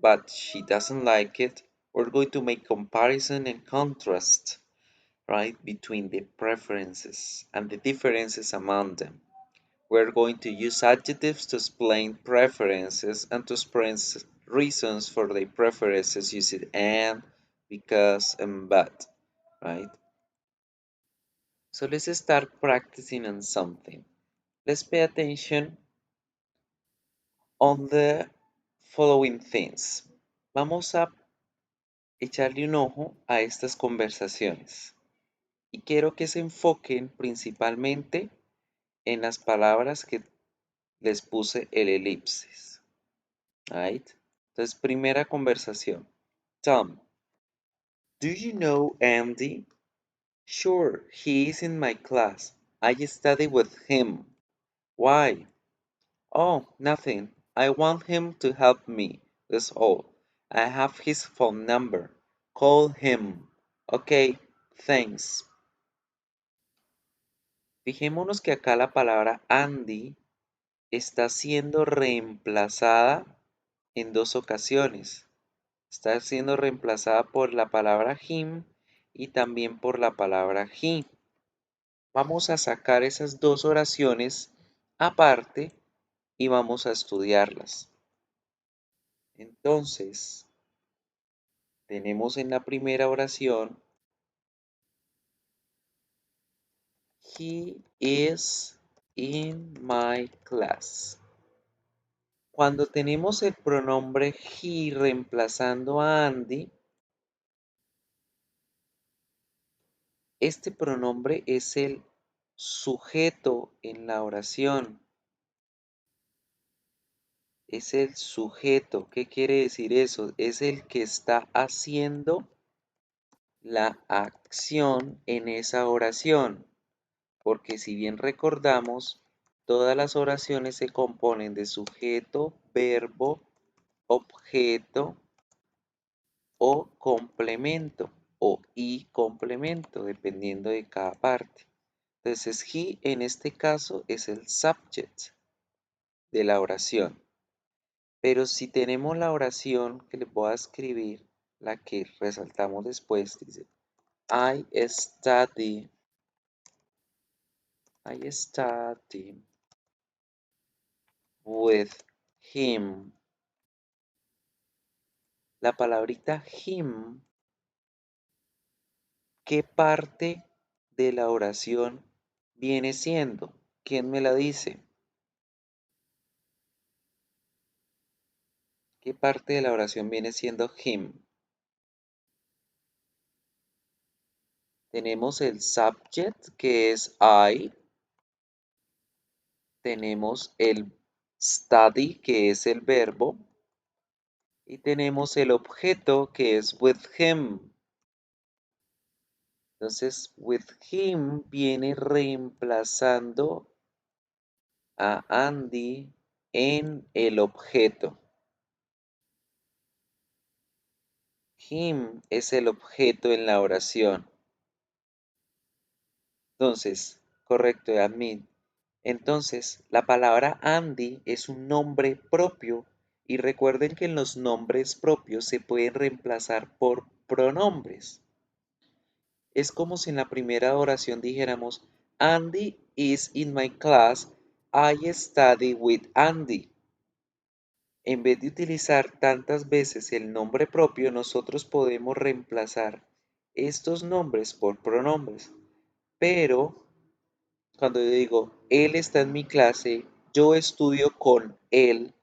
but she doesn't like it, we're going to make comparison and contrast, right, between the preferences and the differences among them. We're going to use adjectives to explain preferences and to explain reasons for the preferences using and, because, and but, right? So let's start practicing on something. Let's pay attention on the following things. Vamos a echarle un ojo a estas conversaciones y quiero que se enfoquen principalmente en las palabras que les puse el elipsis. Right? Entonces, primera conversación. Tom, do you know Andy? Sure, he is in my class. I study with him. Why? Oh, nothing. I want him to help me. That's all. I have his phone number. Call him. Okay, thanks. Fijémonos que acá la palabra Andy está siendo reemplazada en dos ocasiones. Está siendo reemplazada por la palabra him y también por la palabra he. Vamos a sacar esas dos oraciones aparte y vamos a estudiarlas. Entonces, tenemos en la primera oración, he is in my class. Cuando tenemos el pronombre he reemplazando a Andy, este pronombre es el sujeto en la oración. Es el sujeto. ¿Qué quiere decir eso? Es el que está haciendo la acción en esa oración. Porque si bien recordamos, todas las oraciones se componen de sujeto, verbo, objeto o complemento o y complemento, dependiendo de cada parte. Entonces, he en este caso es el subject de la oración. Pero si tenemos la oración que les voy a escribir, la que resaltamos después, dice, I study with him. La palabrita him, ¿qué parte de la oración viene siendo? ¿Quién me la dice? ¿Qué parte de la oración viene siendo him? Tenemos el subject, que es I. Tenemos el study, que es el verbo. Y tenemos el objeto, que es with him. Entonces, with him viene reemplazando a Andy en el objeto. Him es el objeto en la oración. Entonces, correcto, admin. Entonces, la palabra Andy es un nombre propio y recuerden que en los nombres propios se pueden reemplazar por pronombres. Es como si en la primera oración dijéramos, Andy is in my class, I study with Andy. En vez de utilizar tantas veces el nombre propio, nosotros podemos reemplazar estos nombres por pronombres. Pero cuando yo digo, él está en mi clase, yo estudio con él,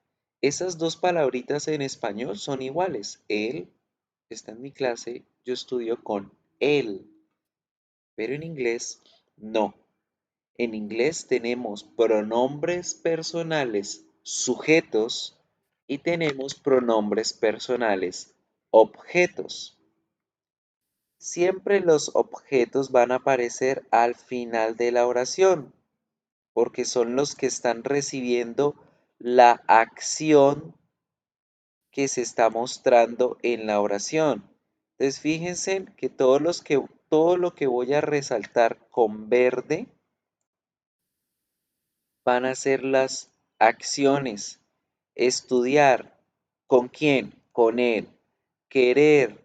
esas dos palabritas en español son iguales. Él está en mi clase, yo estudio con él. Pero en inglés, no. En inglés tenemos pronombres personales sujetos y tenemos pronombres personales objetos. Siempre los objetos van a aparecer al final de la oración, porque son los que están recibiendo la acción que se está mostrando en la oración. Entonces fíjense que todo lo que voy a resaltar con verde van a ser las acciones. Estudiar. ¿Con quién? con él. Querer,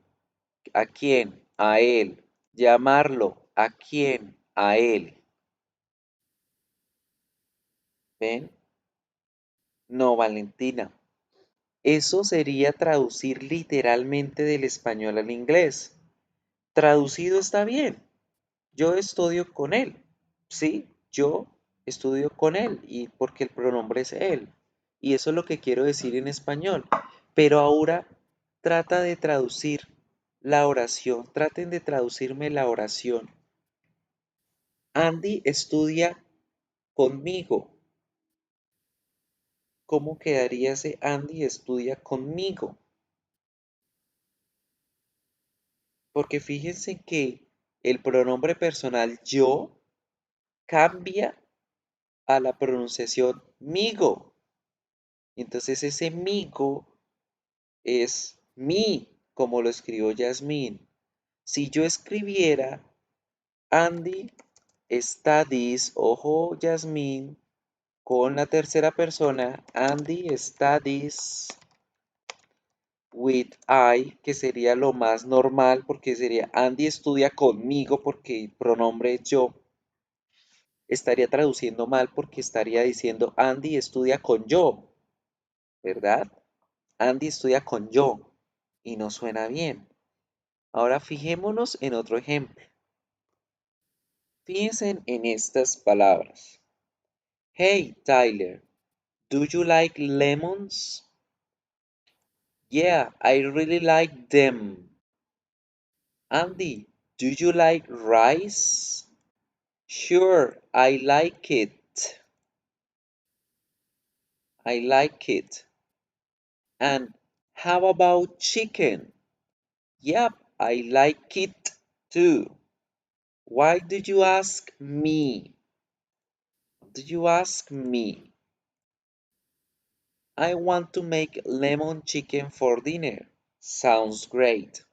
¿a quién? A él. Llamarlo, ¿a quién? A él. ¿Ven? No, Valentina. Eso sería traducir literalmente del español al inglés. Traducido está bien. Yo estudio con él. Sí, yo estudio con él y porque el pronombre es él. Y eso es lo que quiero decir en español. Pero ahora trata de traducir la oración. Traten de traducirme la oración. Andy estudia conmigo. ¿Cómo quedaría ese Andy estudia conmigo? Porque fíjense que el pronombre personal yo cambia a la pronunciación migo. Entonces ese migo es mi, como lo escribió Yasmín. Si yo escribiera Andy studies, ojo Yasmín, con la tercera persona, Andy studies with I, que sería lo más normal porque sería Andy estudia conmigo porque el pronombre es yo. Estaría traduciendo mal porque estaría diciendo Andy estudia con yo, ¿verdad? Andy estudia con yo y no suena bien. Ahora fijémonos en otro ejemplo. Fíjense en estas palabras. Hey, Tyler, do you like lemons? Yeah, I really like them. Andy, do you like rice? Sure, I like it. I like it. And how about chicken? Yep, I like it too. Why did you ask me? Did you ask me? I want to make lemon chicken for dinner. Sounds great.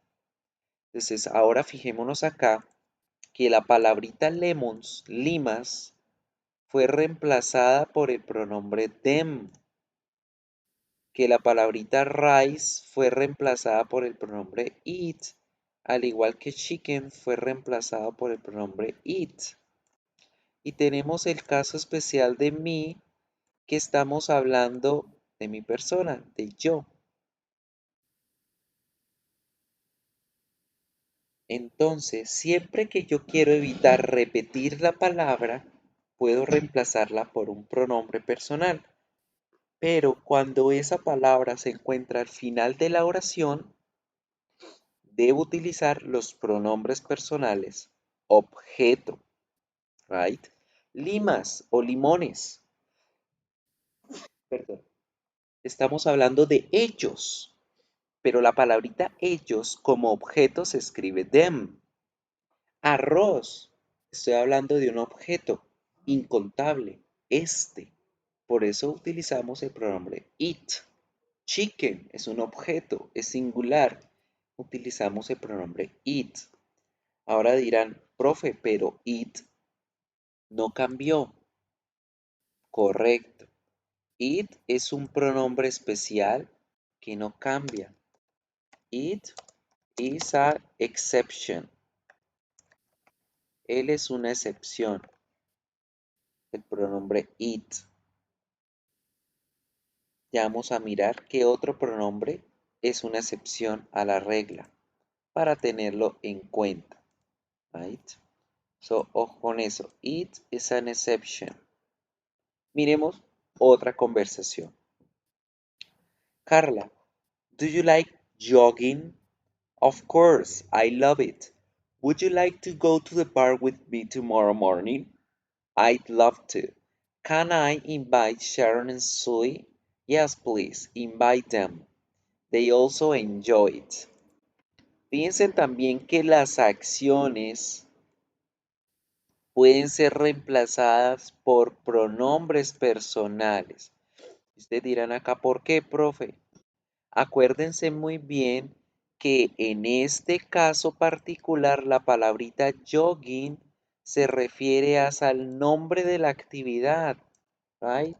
Entonces, ahora fijémonos acá que la palabrita lemons, limas, fue reemplazada por el pronombre them, que la palabrita rice fue reemplazada por el pronombre it, al igual que chicken fue reemplazado por el pronombre it. Y tenemos el caso especial de mí, que estamos hablando de mi persona, de yo. Entonces, siempre que yo quiero evitar repetir la palabra, puedo reemplazarla por un pronombre personal. Pero cuando esa palabra se encuentra al final de la oración, debo utilizar los pronombres personales objeto, right? Limas o limones, perdón. Estamos hablando de ellos, pero la palabrita ellos como objeto se escribe them. Arroz, estoy hablando de un objeto incontable, este. Por eso utilizamos el pronombre it. Chicken es un objeto, es singular. Utilizamos el pronombre it. Ahora dirán, profe, pero it no cambió. Correcto. It es un pronombre especial que no cambia. It is an exception. Él es una excepción. El pronombre it. Ya vamos a mirar qué otro pronombre es una excepción a la regla para tenerlo en cuenta. Right? So, ojo con eso. It is an exception. Miremos otra conversación. Carla, do you like jogging? Of course, I love it. Would you like to go to the park with me tomorrow morning? I'd love to. Can I invite Sharon and Zoe? Yes, please, invite them. They also enjoy it. Piensen también que las acciones pueden ser reemplazadas por pronombres personales. Ustedes dirán acá, ¿por qué, profe? Acuérdense muy bien que en este caso particular la palabrita jogging se refiere al nombre de la actividad, right?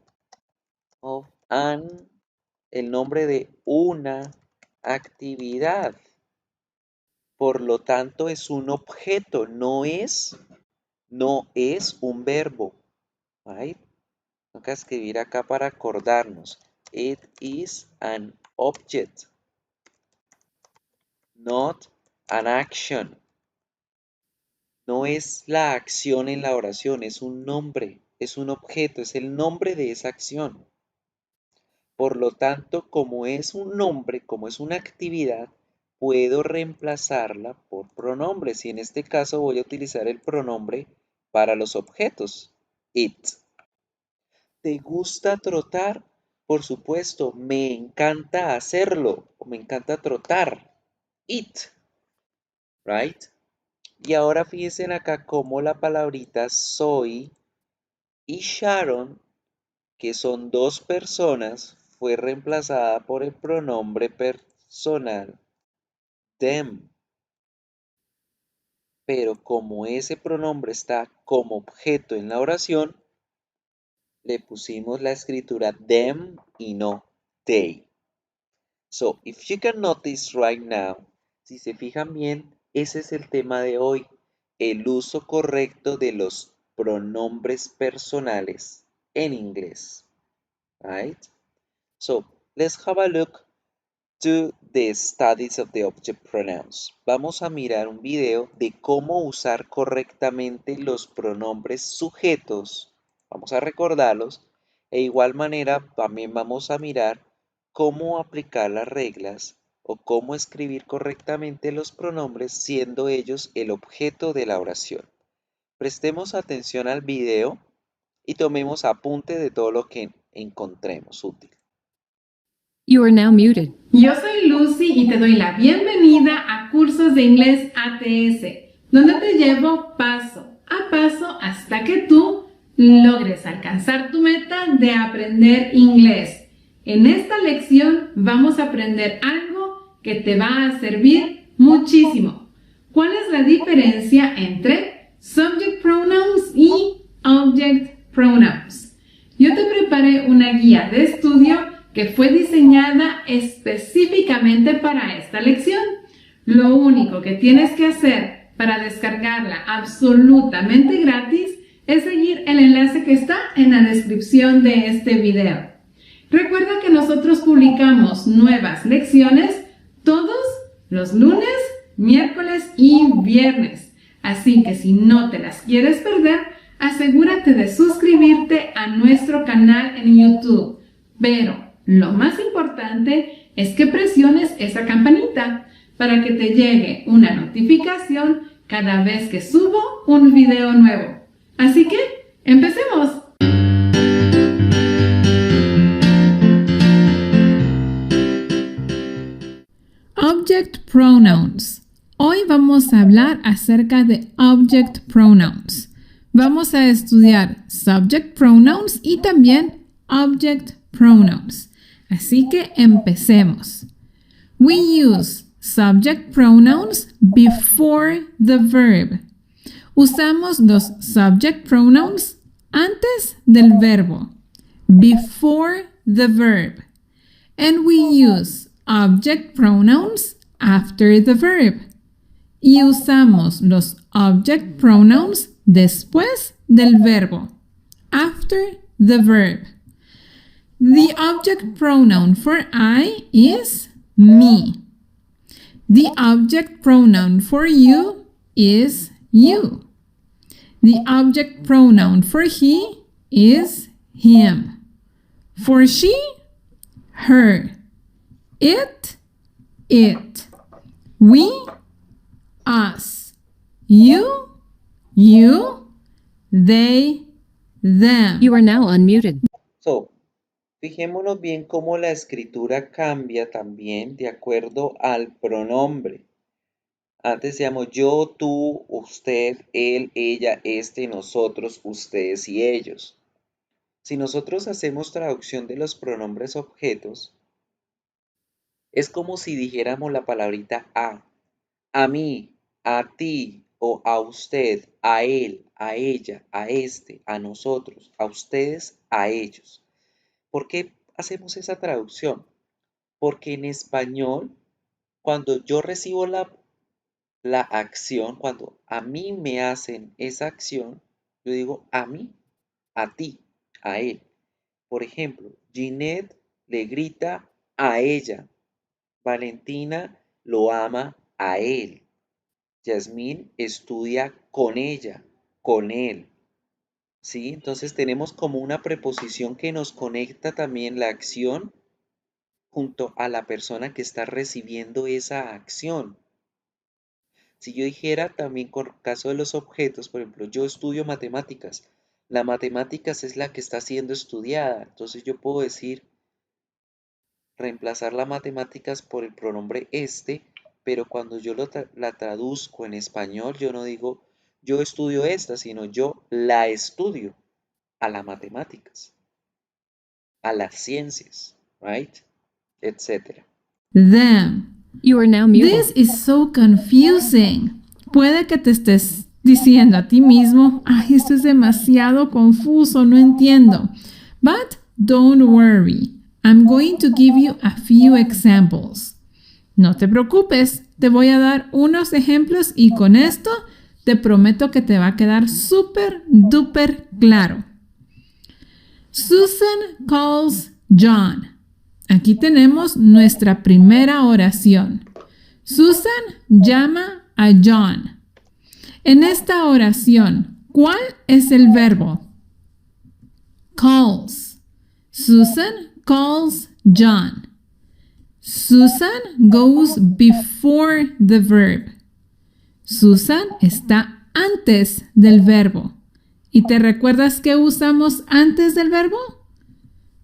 Of an, el nombre de una actividad. Por lo tanto, es un objeto, no es un verbo. Right? Toca escribir acá para acordarnos. It is an object, not an action. No es la acción en la oración, es un nombre, es un objeto, es el nombre de esa acción. Por lo tanto, como es un nombre, como es una actividad, puedo reemplazarla por pronombres. Y en este caso voy a utilizar el pronombre para los objetos, it. ¿Te gusta trotar? Por supuesto, me encanta hacerlo, o me encanta trotar, it, right? Y ahora fíjense acá cómo la palabrita soy y Sharon, que son dos personas, fue reemplazada por el pronombre personal them. Pero como ese pronombre está como objeto en la oración, le pusimos la escritura them y no they. So, if you can notice right now, si se fijan bien, ese es el tema de hoy, el uso correcto de los pronombres personales en inglés. Right? So, let's have a look to the studies of the object pronouns. Vamos a mirar un video de cómo usar correctamente los pronombres sujetos. Vamos a recordarlos. E igual manera también vamos a mirar cómo aplicar las reglas o cómo escribir correctamente los pronombres siendo ellos el objeto de la oración. Prestemos atención al video y tomemos apunte de todo lo que encontremos útil. You are now muted. Yo soy Lucy y te doy la bienvenida a Cursos de Inglés ATS, donde te llevo paso a paso hasta que tú logres alcanzar tu meta de aprender inglés. En esta lección vamos a aprender algo que te va a servir muchísimo. ¿Cuál es la diferencia entre subject pronouns y object pronouns? Yo te preparé una guía de estudio que fue diseñada específicamente para esta lección. Lo único que tienes que hacer para descargarla absolutamente gratis es seguir el enlace que está en la descripción de este video. Recuerda que nosotros publicamos nuevas lecciones todos los lunes, miércoles y viernes. Así que si no te las quieres perder, asegúrate de suscribirte a nuestro canal en YouTube. Pero lo más importante es que presiones esa campanita para que te llegue una notificación cada vez que subo un video nuevo. Así que, ¡empecemos! Object pronouns. Hoy vamos a hablar acerca de object pronouns. Vamos a estudiar subject pronouns y también object pronouns. Así que empecemos. We use subject pronouns before the verb. Usamos los subject pronouns antes del verbo. Before the verb. And we use object pronouns after the verb. Y usamos los object pronouns después del verbo. After the verb. The object pronoun for I is me. The object pronoun for you is you. The object pronoun for he is him. For she, her. It, we, us. You, they, them. You are now unmuted. So, fijémonos bien cómo la escritura cambia también de acuerdo al pronombre. Antes decíamos yo, tú, usted, él, ella, este, nosotros, ustedes y ellos. Si nosotros hacemos traducción de los pronombres objetos, es como si dijéramos la palabrita a mí, a ti o a usted, a él, a ella, a este, a nosotros, a ustedes, a ellos. ¿Por qué hacemos esa traducción? Porque en español Cuando yo recibo la acción, cuando a mí me hacen esa acción, yo digo a mí, a ti, a él. Por ejemplo, Ginette le grita a ella. Valentina lo ama a él. Yasmín estudia con ella, con él. ¿Sí? Entonces tenemos como una preposición que nos conecta también la acción junto a la persona que está recibiendo esa acción. Si yo dijera también con el caso de los objetos, por ejemplo, yo estudio matemáticas. La matemáticas es la que está siendo estudiada. Entonces yo puedo decir, reemplazar la matemáticas por el pronombre este, pero cuando yo la traduzco en español, yo no digo yo estudio esta, sino yo la estudio a las matemáticas, a las ciencias, right? Etcétera. Them. You are now muted. This is so confusing. Puede que te estés diciendo a ti mismo, ay, esto es demasiado confuso, no entiendo. But don't worry. I'm going to give you a few examples. No te preocupes, te voy a dar unos ejemplos y con esto te prometo que te va a quedar súper, duper claro. Susan calls John. Aquí tenemos nuestra primera oración. Susan llama a John. En esta oración, ¿cuál es el verbo? Calls. Susan calls John. Susan goes before the verb. Susan está antes del verbo. ¿Y te recuerdas qué usamos antes del verbo?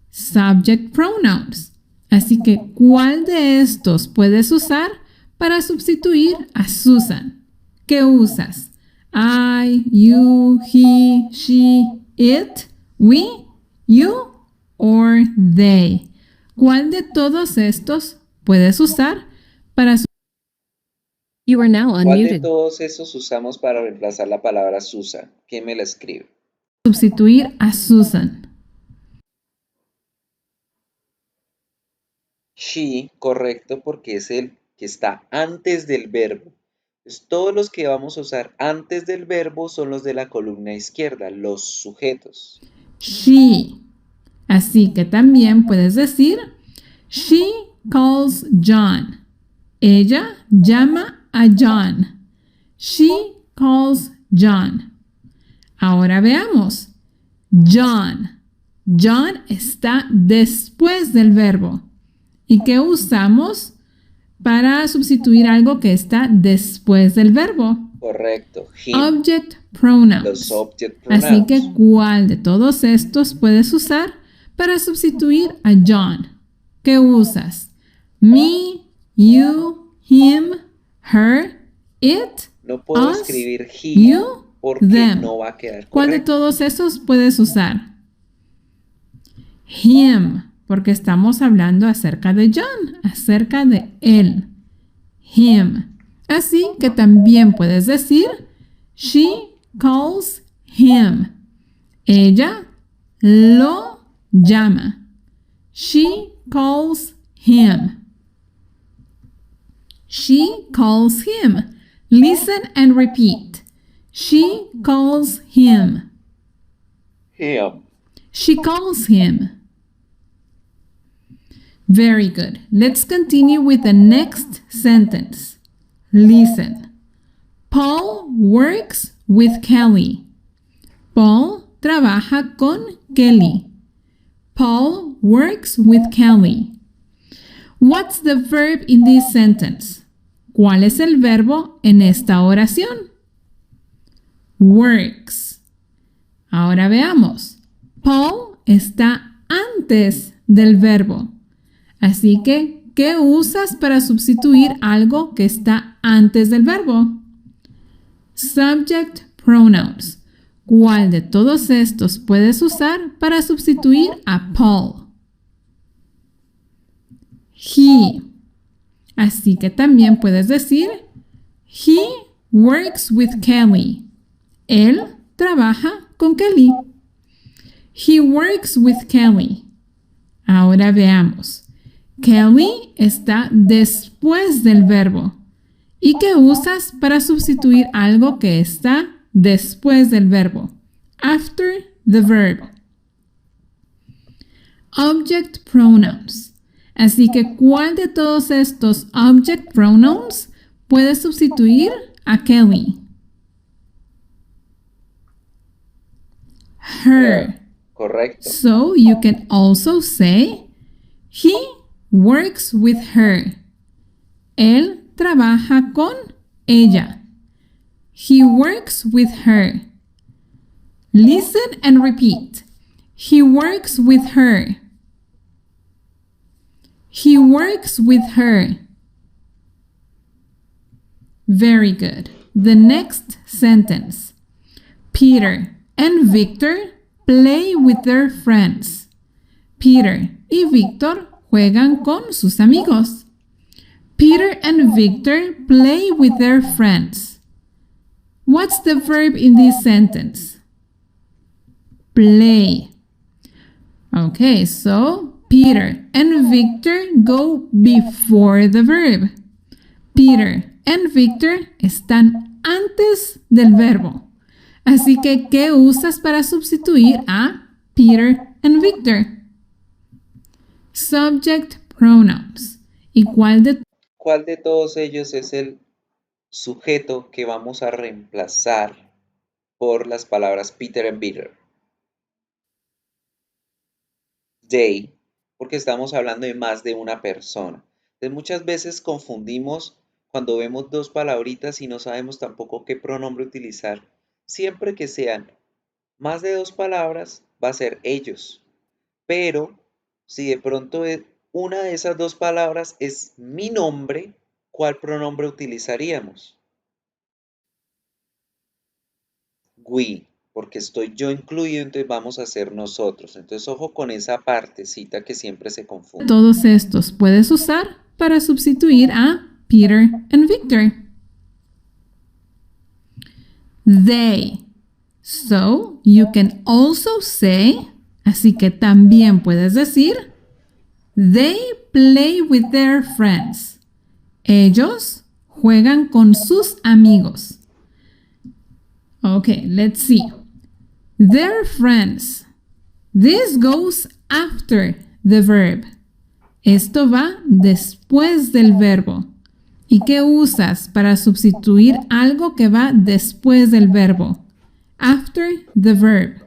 Subject pronouns. Así que, ¿cuál de estos puedes usar para sustituir a Susan? ¿Qué usas? I, you, he, she, it, we, you or they. ¿Cuál de todos estos puedes usar para You are now ¿Cuál de unmuted. todos esos usamos para reemplazar la palabra Susan? ¿Quién me la escribe? sustituir a Susan? She, correcto, porque es el que está antes del verbo. Entonces, todos los que vamos a usar antes del verbo son los de la columna izquierda, los sujetos. She. Así que también puedes decir, she calls John. Ella llama a John. She calls John. Ahora veamos. John. John está después del verbo. ¿Y qué usamos para sustituir algo que está después del verbo? Correcto. Him, Object pronouns. los object pronouns. Así que, ¿cuál de todos estos puedes usar para sustituir a John? ¿Qué usas? Me, you, him, her, it, no puedo us, escribir he you, porque them. no va a quedar ¿Cuál de correcto. todos esos puedes usar? Him, porque estamos hablando acerca de John, acerca de él. Him. Así que también puedes decir, she calls him. Ella lo llama. She calls him. She calls him. Listen and repeat. She calls him. Him. She calls him. Very good. Let's continue with the next sentence. Listen. Paul works with Kelly. Paul trabaja con Kelly. Paul works with Kelly. What's the verb in this sentence? ¿Cuál es el verbo en esta oración? Works. Ahora veamos. Paul está antes del verbo. Así que, ¿qué usas para sustituir algo que está antes del verbo? Subject pronouns. ¿Cuál de todos estos puedes usar para sustituir a Paul? He. Así que también puedes decir, he works with Kelly. Él trabaja con Kelly. He works with Kelly. Ahora veamos. Kelly está después del verbo. ¿Y qué usas para sustituir algo que está después del verbo? After the verb. Object pronouns. Así que, ¿cuál de todos estos object pronouns puede sustituir a Kelly? Her. Correcto. So you can also say, he works with her. Él trabaja con ella. He works with her. Listen and repeat. He works with her. He works with her. Very good. The next sentence. Peter and Victor play with their friends. Peter y Victor juegan con sus amigos. Peter and Victor play with their friends. What's the verb in this sentence? Play. Okay, so Peter and Victor go before the verb. Peter and Victor están antes del verbo. Así que, ¿qué usas para sustituir a Peter and Victor? Subject pronouns. ¿Y cuál de todos ellos es el sujeto que vamos a reemplazar por las palabras Peter and Peter? They, porque estamos hablando de más de una persona. Entonces muchas veces confundimos cuando vemos dos palabritas y no sabemos tampoco qué pronombre utilizar. Siempre que sean más de dos palabras, va a ser ellos. Pero si de pronto una de esas dos palabras es mi nombre, ¿cuál pronombre utilizaríamos? We, porque estoy yo incluido, entonces vamos a ser nosotros. Entonces ojo con esa partecita que siempre se confunde. Todos estos puedes usar para sustituir a Peter and Victor. They. So, you can also say, así que también puedes decir, they play with their friends. Ellos juegan con sus amigos. Okay, let's see. Their friends. This goes after the verb. Esto va después del verbo. ¿Y qué usas para sustituir algo que va después del verbo? After the verb.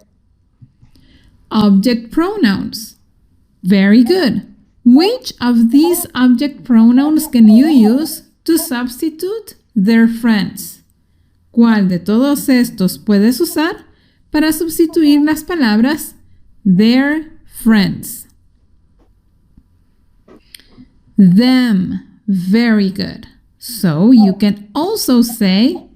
Object pronouns. Very good. Which of these object pronouns can you use to substitute their friends? ¿Cuál de todos estos puedes usar para sustituir las palabras their friends? Them. Very good. So you can also say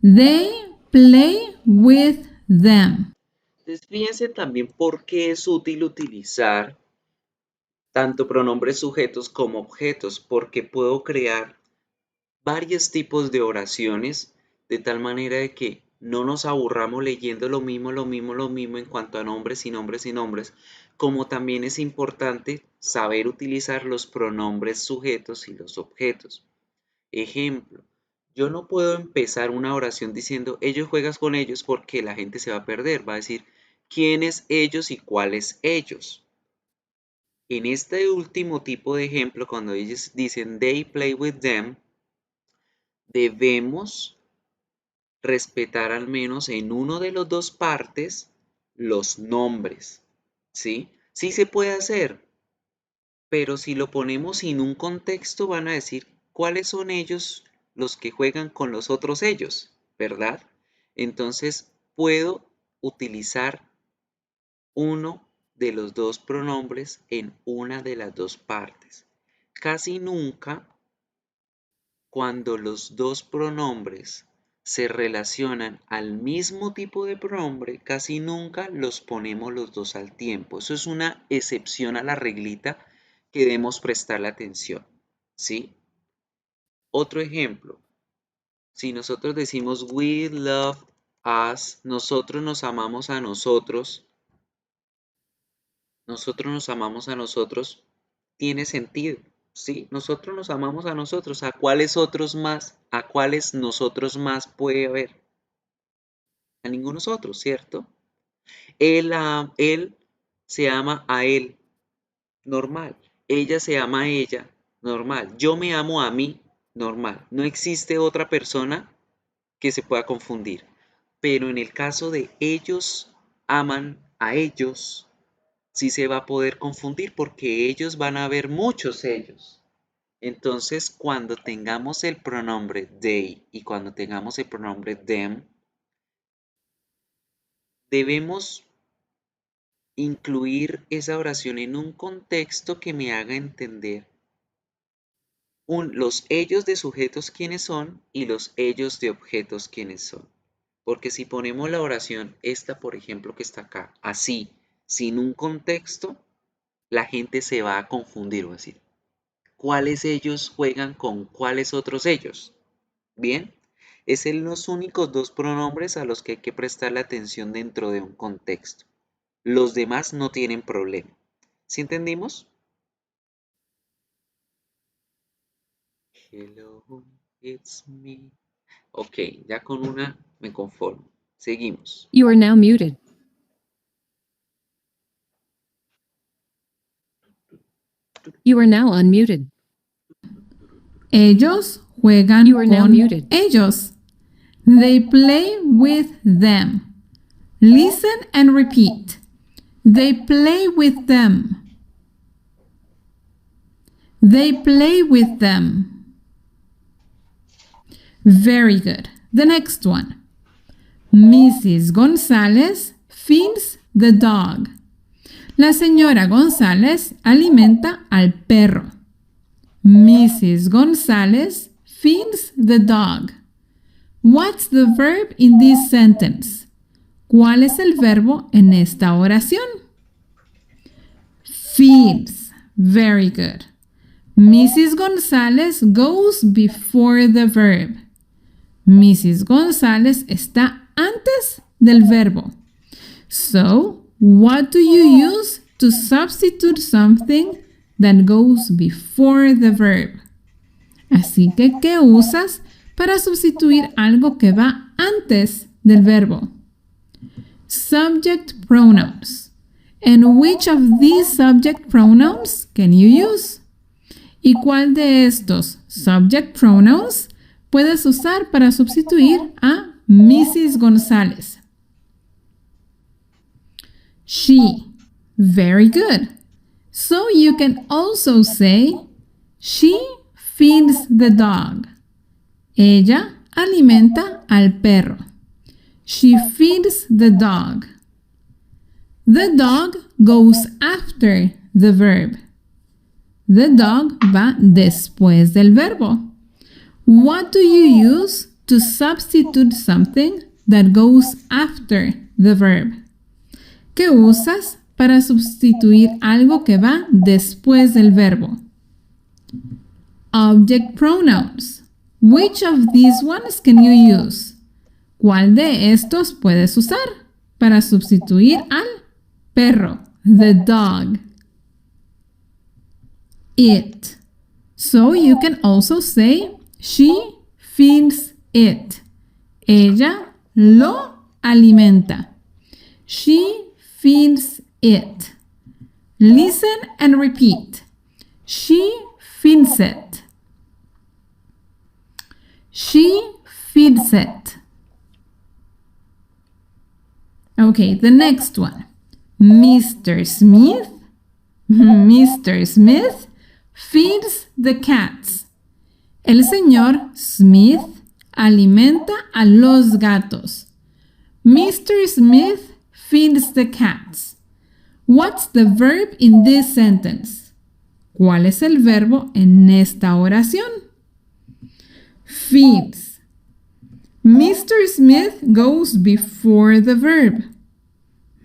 they play with them. Entonces fíjense también por qué es útil utilizar tanto pronombres sujetos como objetos, porque puedo crear varios tipos de oraciones de tal manera de que no nos aburramos leyendo lo mismo en cuanto a nombres y nombres y nombres, como también es importante saber utilizar los pronombres sujetos y los objetos. Ejemplo, yo no puedo empezar una oración diciendo ellos juegas con ellos porque la gente se va a perder, va a decir quiénes ellos y cuáles ellos. En este último tipo de ejemplo, cuando ellos dicen they play with them, debemos respetar al menos en uno de los dos partes los nombres, ¿sí? Sí se puede hacer, pero si lo ponemos sin un contexto van a decir cuáles son ellos los que juegan con los otros ellos, ¿verdad? Entonces puedo utilizar uno de los dos pronombres en una de las dos partes. Casi nunca, cuando los dos pronombres se relacionan al mismo tipo de pronombre, casi nunca los ponemos los dos al tiempo. Eso es una excepción a la reglita que debemos prestarle atención, ¿sí? Otro ejemplo, si nosotros decimos we love us, nosotros nos amamos a nosotros, tiene sentido, ¿sí? Nosotros nos amamos a nosotros. ¿A cuáles otros más? ¿A cuáles nosotros más puede haber? A ninguno otros, ¿cierto? Él se ama a él, normal. Ella se ama a ella, normal. Yo me amo a mí, normal. No existe otra persona que se pueda confundir. Pero en el caso de ellos aman a ellos, sí se va a poder confundir porque ellos van a ver muchos ellos. Entonces, cuando tengamos el pronombre they y cuando tengamos el pronombre them, debemos incluir esa oración en un contexto que me haga entender los ellos de sujetos quiénes son y los ellos de objetos quiénes son. Porque si ponemos la oración, esta por ejemplo que está acá, así, sin un contexto, la gente se va a confundir, va a decir, ¿cuáles ellos juegan con cuáles otros ellos? Bien, es son los únicos dos pronombres a los que hay que prestarle atención dentro de un contexto. Los demás no tienen problema. ¿Sí entendimos? Hello, it's me. Ok, ya con una me conformo. Seguimos. You are now muted. You are now unmuted. Ellos juegan You are now con muted. ellos. They play with them. Listen and repeat. They play with them. They play with them. Very good. The next one. Mrs. González feeds the dog. La señora González alimenta al perro. Mrs. González feeds the dog. What's the verb in this sentence? ¿Cuál es el verbo en esta oración? Feeds. Very good. Mrs. González goes before the verb. Mrs. González está antes del verbo. So, what do you use to substitute something that goes before the verb? Así que, ¿qué usas para sustituir algo que va antes del verbo? Subject pronouns. And which of these subject pronouns can you use? ¿Y cuál de estos subject pronouns puedes usar para sustituir a Mrs. González? She. Very good. So you can also say, she feeds the dog. Ella alimenta al perro. She feeds the dog. The dog goes after the verb. The dog va después del verbo. What do you use to substitute something that goes after the verb? ¿Qué usas para sustituir algo que va después del verbo? Object pronouns. Which of these ones can you use? ¿Cuál de estos puedes usar para sustituir al perro? The dog. It. So you can also say, she feeds it. Ella lo alimenta. She feeds it. Listen and repeat. She feeds it. She feeds it. Okay, the next one. Mr. Smith. Mr. Smith feeds the cats. El señor Smith alimenta a los gatos. Mr. Smith feeds the cats. What's the verb in this sentence? ¿Cuál es el verbo en esta oración? Feeds. Mr. Smith goes before the verb.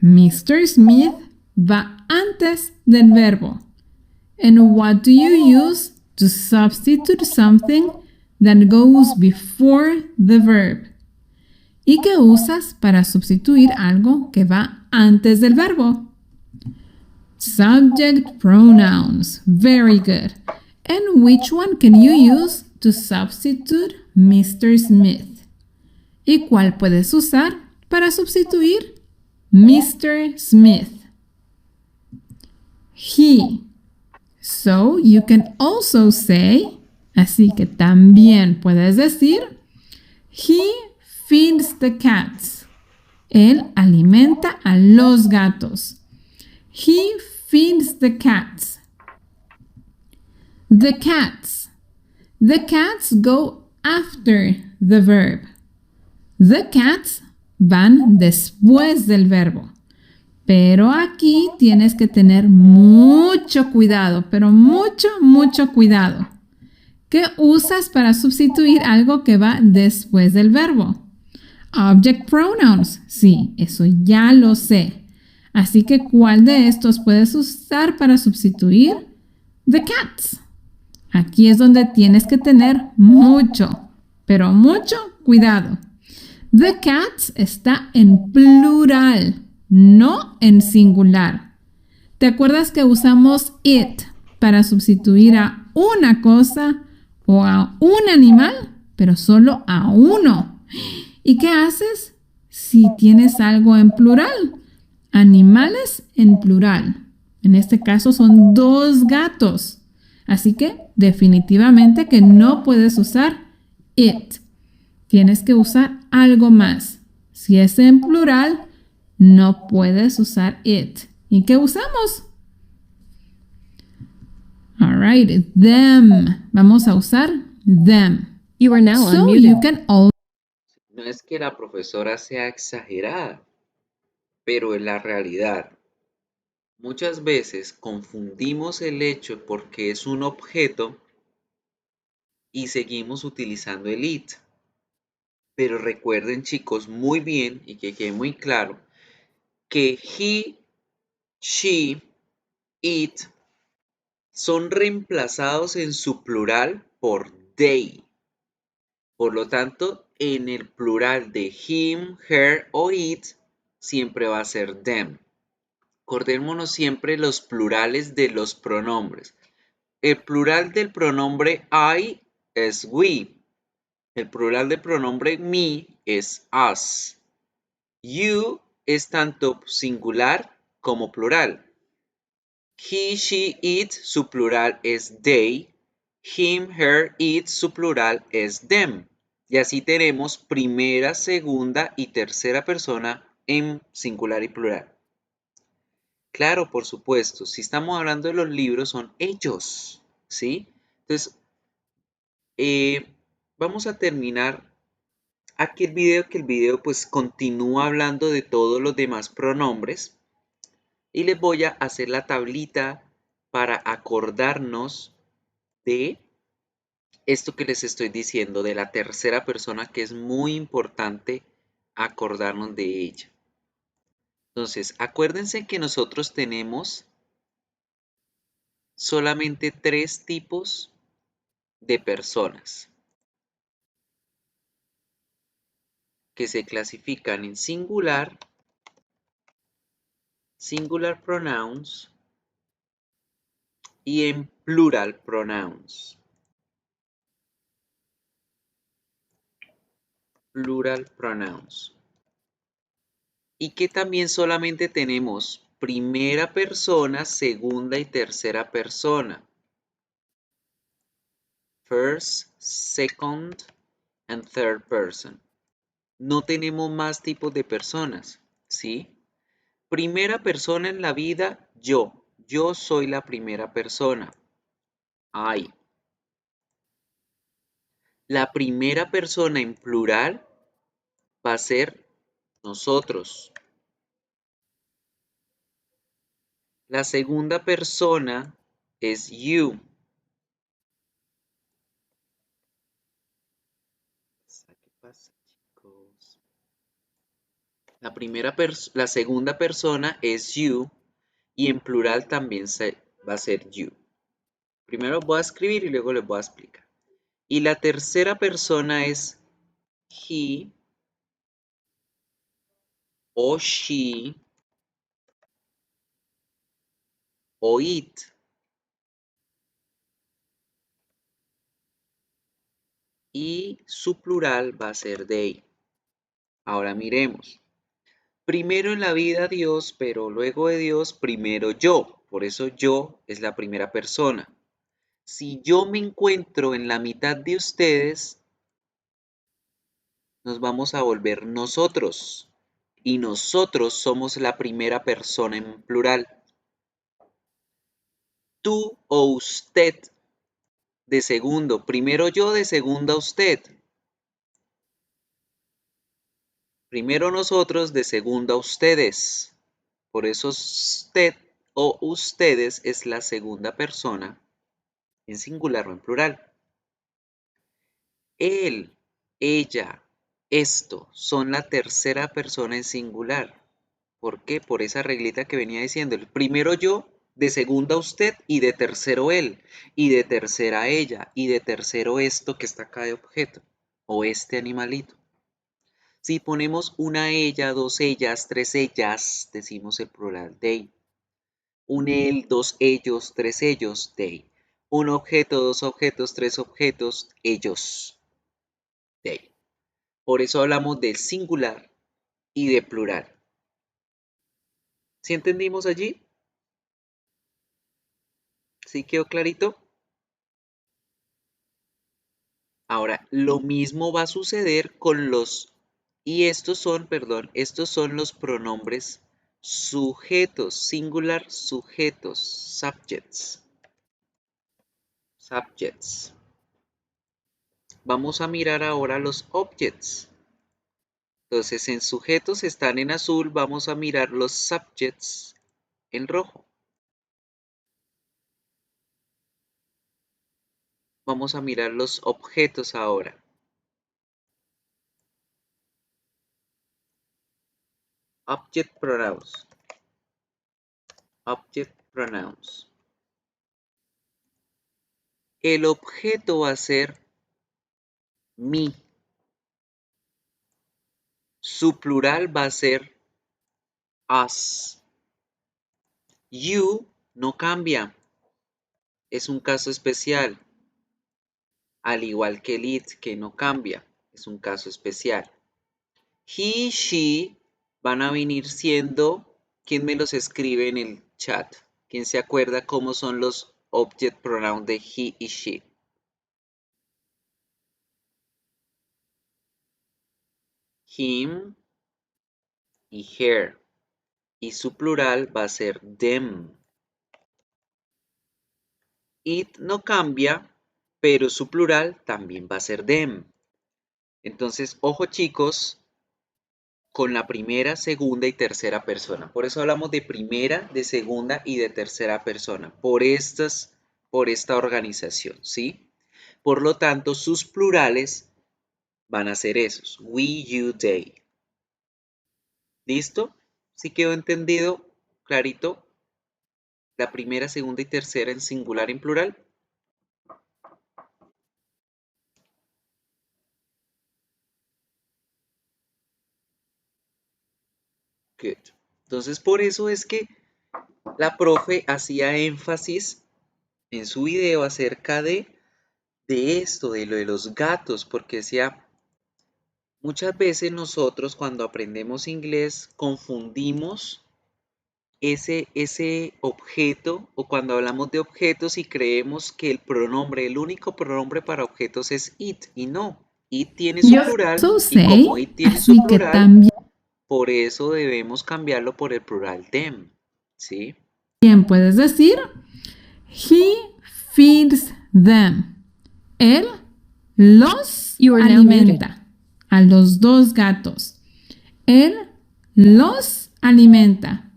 Mr. Smith va antes del verbo. And what do you use to substitute something that goes before the verb? ¿Y qué usas para sustituir algo que va antes del verbo? Subject pronouns. Very good. And which one can you use to substitute Mr. Smith? ¿Y cuál puedes usar para sustituir Mr. Smith? He. So you can also say, así que también puedes decir, he feeds the cats. Él alimenta a los gatos. He feeds the cats. The cats. The cats go after the verb. The cats van después del verbo. Pero aquí tienes que tener mucho cuidado, pero mucho cuidado. ¿Qué usas para sustituir algo que va después del verbo? Object pronouns. Sí, eso ya lo sé. Así que, ¿cuál de estos puedes usar para sustituir the cats? Aquí es donde tienes que tener mucho, pero mucho cuidado. The cats está en plural, no en singular. ¿Te acuerdas que usamos it para sustituir a una cosa o a un animal, pero solo a uno? ¿Y qué haces si tienes algo en plural? Animales en plural. En este caso son 2 gatos. Así que definitivamente que no puedes usar it. Tienes que usar algo más. Si es en plural, no puedes usar it. ¿Y qué usamos? All right, them. Vamos a usar them. You are now So unmuted. you can also No es que la profesora sea exagerada, pero es la realidad. Muchas veces confundimos el hecho porque es un objeto y seguimos utilizando el it. Pero recuerden, chicos, muy bien y que quede muy claro que he, she, it son reemplazados en su plural por they. Por lo tanto, en el plural de him, her o it siempre va a ser them. Acordémonos siempre los plurales de los pronombres. El plural del pronombre I es we. El plural del pronombre me es us. You es tanto singular como plural. He, she, it, su plural es they. Him, her, it, su plural es them. Y así tenemos primera, segunda y tercera persona en singular y plural. Claro, por supuesto, si estamos hablando de los libros son ellos, ¿sí? Entonces, vamos a terminar aquí el video, que el video pues continúa hablando de todos los demás pronombres. Y les voy a hacer la tablita para acordarnos de esto que les estoy diciendo, de la tercera persona, que es muy importante acordarnos de ella. Entonces, acuérdense que nosotros tenemos solamente 3 tipos de personas que se clasifican en singular pronouns y en plural pronouns. Plural pronouns. Y que también solamente tenemos primera persona, segunda y tercera persona. First, second, and third person. No tenemos más tipos de personas, ¿sí? Primera persona en la vida, yo. Yo soy la primera persona. I. La primera persona en plural va a ser nosotros. La segunda persona es you. ¿Qué pasa, chicos? La segunda persona es you y en plural también va a ser you. Primero voy a escribir y luego les voy a explicar. Y la tercera persona es he o she o it. Y su plural va a ser they. Ahora miremos. Primero en la vida Dios, pero luego de Dios primero yo. Por eso yo es la primera persona. Si yo me encuentro en la mitad de ustedes, nos vamos a volver nosotros. Y nosotros somos la primera persona en plural. Tú o usted de segundo. Primero yo, de segunda usted. Primero nosotros, de segunda ustedes. Por eso usted o ustedes es la segunda persona en singular o en plural. Él, ella, esto son la tercera persona en singular. ¿Por qué? Por esa reglita que venía diciendo. El primero yo, de segunda usted y de tercero él, y de tercera ella, y de tercero esto que está acá de objeto, o este animalito. Si ponemos una ella, dos ellas, tres ellas, decimos el plural they. Un él, dos ellos, tres ellos, they. Un objeto, dos objetos, tres objetos, ellos, they. Por eso hablamos de singular y de plural. ¿Sí entendimos allí? ¿Sí quedó clarito? Ahora, lo mismo va a suceder con los, y estos son los pronombres sujetos, singular sujetos, subjects. Subjects. Vamos a mirar ahora los objects. Entonces, en sujetos están en azul, vamos a mirar los subjects en rojo. Vamos a mirar los objetos ahora. Object pronouns. Object pronouns. El objeto va a ser me. Su plural va a ser us. You no cambia. Es un caso especial. Al igual que el it, que no cambia. Es un caso especial. He, she van a venir siendo, ¿quién me los escribe en el chat? ¿Quién se acuerda cómo son los object pronouns de he y she? Him y her. Y su plural va a ser them. It no cambia, pero su plural también va a ser them. Entonces, ojo chicos, con la primera, segunda y tercera persona. Por eso hablamos de primera, de segunda y de tercera persona. Por esta organización, ¿sí? Por lo tanto, sus plurales van a ser esos. We, you, they. ¿Listo? ¿Sí quedó entendido? ¿Clarito? La primera, segunda y tercera en singular y en plural. Good. Entonces, por eso es que la profe hacía énfasis en su video acerca de esto, de lo de los gatos, porque decía, muchas veces nosotros cuando aprendemos inglés confundimos ese objeto, o cuando hablamos de objetos y creemos que el único pronombre para objetos es it, y no. It tiene su plural, y como it tiene su plural, también por eso debemos cambiarlo por el plural them, ¿sí? puedes decir, he feeds them. Él los You are now alimenta. A los dos gatos. Él los alimenta.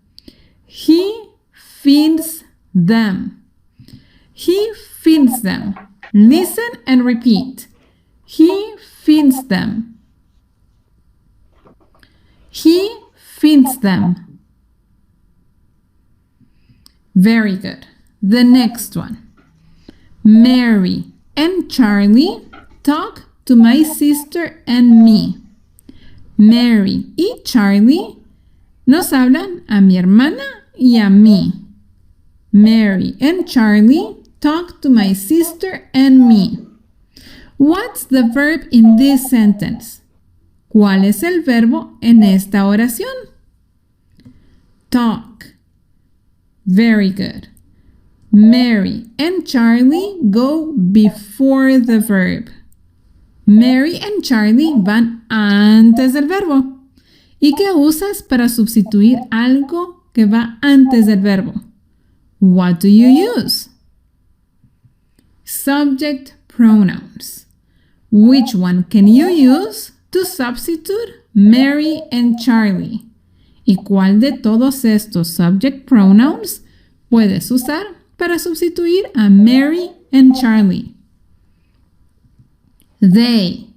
He feeds them. He feeds them. Listen and repeat. He feeds them. He feeds them. Very good. The next one. Mary and Charlie talk to my sister and me. Mary y Charlie nos hablan a mi hermana y a mí. Mary and Charlie talk to my sister and me. What's the verb in this sentence? ¿Cuál es el verbo en esta oración? Talk. Very good. Mary and Charlie go before the verb. Mary and Charlie van antes del verbo. ¿Y qué usas para sustituir algo que va antes del verbo? What do you use? Subject pronouns. Which one can you use to substitute Mary and Charlie? ¿Y cuál de todos estos subject pronouns puedes usar para sustituir a Mary and Charlie? They.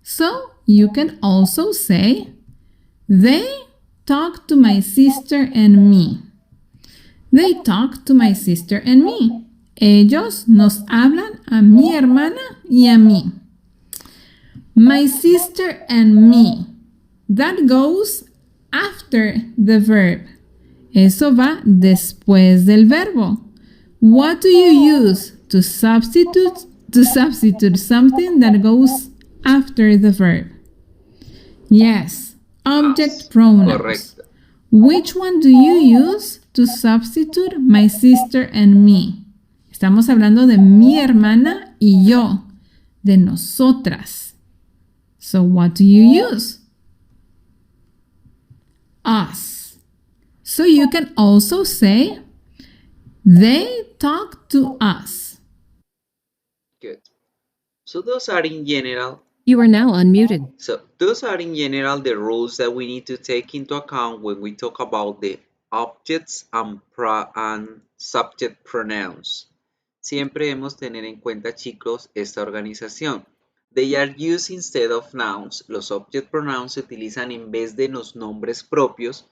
So you can also say, they talk to my sister and me. They talk to my sister and me. Ellos nos hablan a mi hermana y a mí. My sister and me. That goes after the verb. Eso va después del verbo. What do you use to substitute something that goes after the verb? Yes, object pronouns. Correcto. Which one do you use to substitute my sister and me? Estamos hablando de mi hermana y yo, de nosotras. So what do you use? Us. So you can also say, they talk to us. Good. So those are in general You are now unmuted. So those are in general the rules that we need to take into account when we talk about the objects and subject pronouns. Siempre debemos tener en cuenta, chicos, esta organización. They are used instead of nouns. Los object pronouns se utilizan en vez de los nombres propios,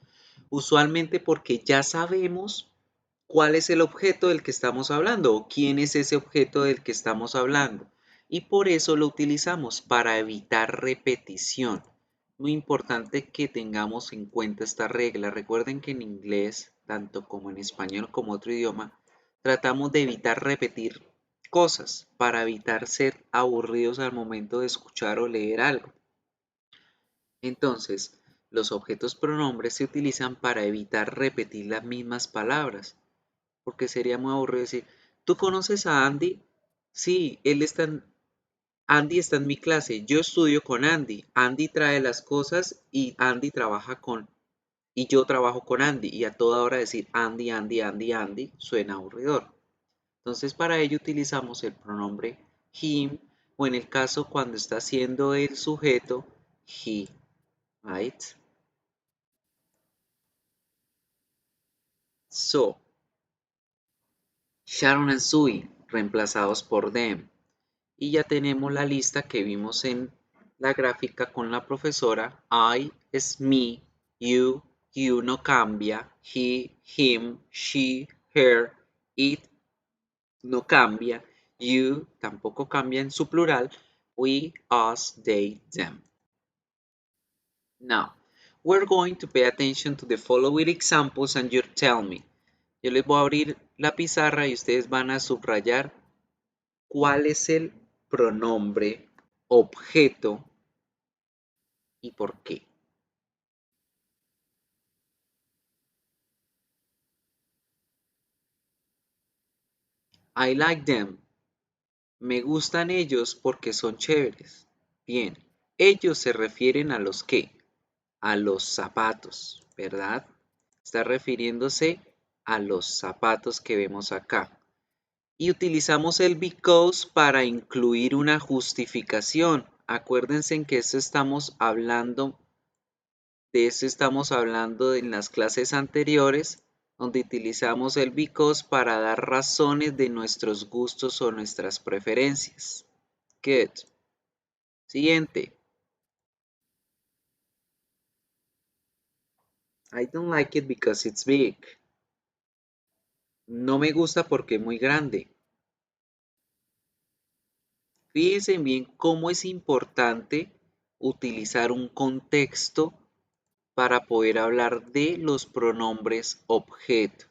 usualmente porque ya sabemos cuál es el objeto del que estamos hablando o quién es ese objeto del que estamos hablando. Y por eso lo utilizamos para evitar repetición. Muy importante que tengamos en cuenta esta regla. Recuerden que en inglés, tanto como en español como otro idioma, tratamos de evitar repetir cosas para evitar ser aburridos al momento de escuchar o leer algo. Entonces, los objetos pronombres se utilizan para evitar repetir las mismas palabras. Porque sería muy aburrido decir, ¿tú conoces a Andy? Sí, Andy está en mi clase, yo estudio con Andy. Andy trae las cosas y Andy trabaja y yo trabajo con Andy. Y a toda hora decir Andy, Andy, Andy, Andy suena aburridor. Entonces para ello utilizamos el pronombre him o en el caso cuando está siendo el sujeto, he. Right? So, Sharon and Sue, reemplazados por them. Y ya tenemos la lista que vimos en la gráfica con la profesora. I es me, you no cambia, he, him, she, her, it no cambia, you tampoco cambia en su plural, we, us, they, them. Now, we're going to pay attention to the following examples and you tell me. Yo les voy a abrir la pizarra y ustedes van a subrayar cuál es el pronombre, objeto y por qué. I like them. Me gustan ellos porque son chéveres. Bien, ellos se refieren a los qué? A los zapatos, ¿verdad? Está refiriéndose a los zapatos que vemos acá. Y utilizamos el because para incluir una justificación. Acuérdense en que de eso estamos hablando en las clases anteriores, donde utilizamos el because para dar razones de nuestros gustos o nuestras preferencias. Good. Siguiente. I don't like it because it's big. No me gusta porque es muy grande. Fíjense bien cómo es importante utilizar un contexto para poder hablar de los pronombres objeto.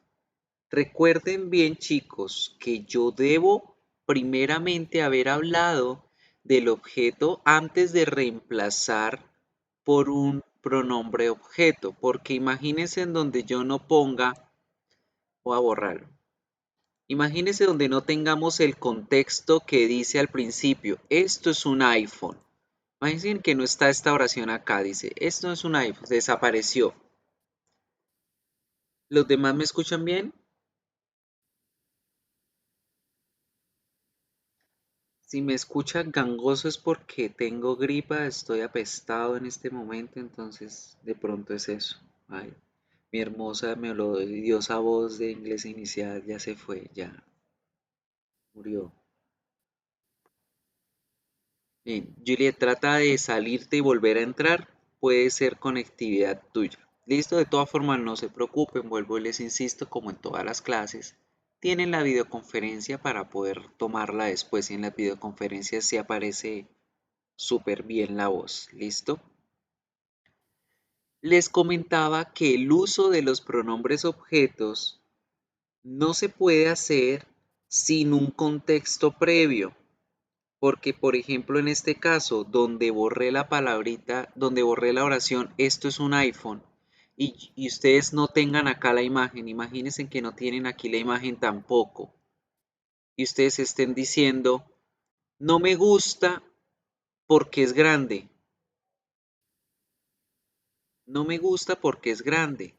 Recuerden bien, chicos, que yo debo primeramente haber hablado del objeto antes de reemplazar por un pronombre objeto, porque imagínense en donde yo no ponga, voy a borrarlo. Imagínense donde no tengamos el contexto que dice al principio, esto es un iPhone. Imagínense que no está esta oración acá, dice, esto es un iPhone, desapareció. ¿Los demás me escuchan bien? Si me escuchan gangoso es porque tengo gripa, estoy apestado en este momento, entonces de pronto es eso. Ay, mi hermosa melodiosa voz de inglés inicial ya se fue, ya murió. Bien, Juliet, trata de salirte y volver a entrar. Puede ser conectividad tuya. Listo, de todas formas no se preocupen, vuelvo y les insisto, como en todas las clases, tienen la videoconferencia para poder tomarla después y en las videoconferencias sí aparece súper bien la voz. ¿Listo? Les comentaba que el uso de los pronombres objetos no se puede hacer sin un contexto previo. Porque, por ejemplo, en este caso, donde borré la palabrita, donde borré la oración, esto es un iPhone, y ustedes no tengan acá la imagen, imagínense que no tienen aquí la imagen tampoco, y ustedes estén diciendo, no me gusta porque es grande, no me gusta porque es grande,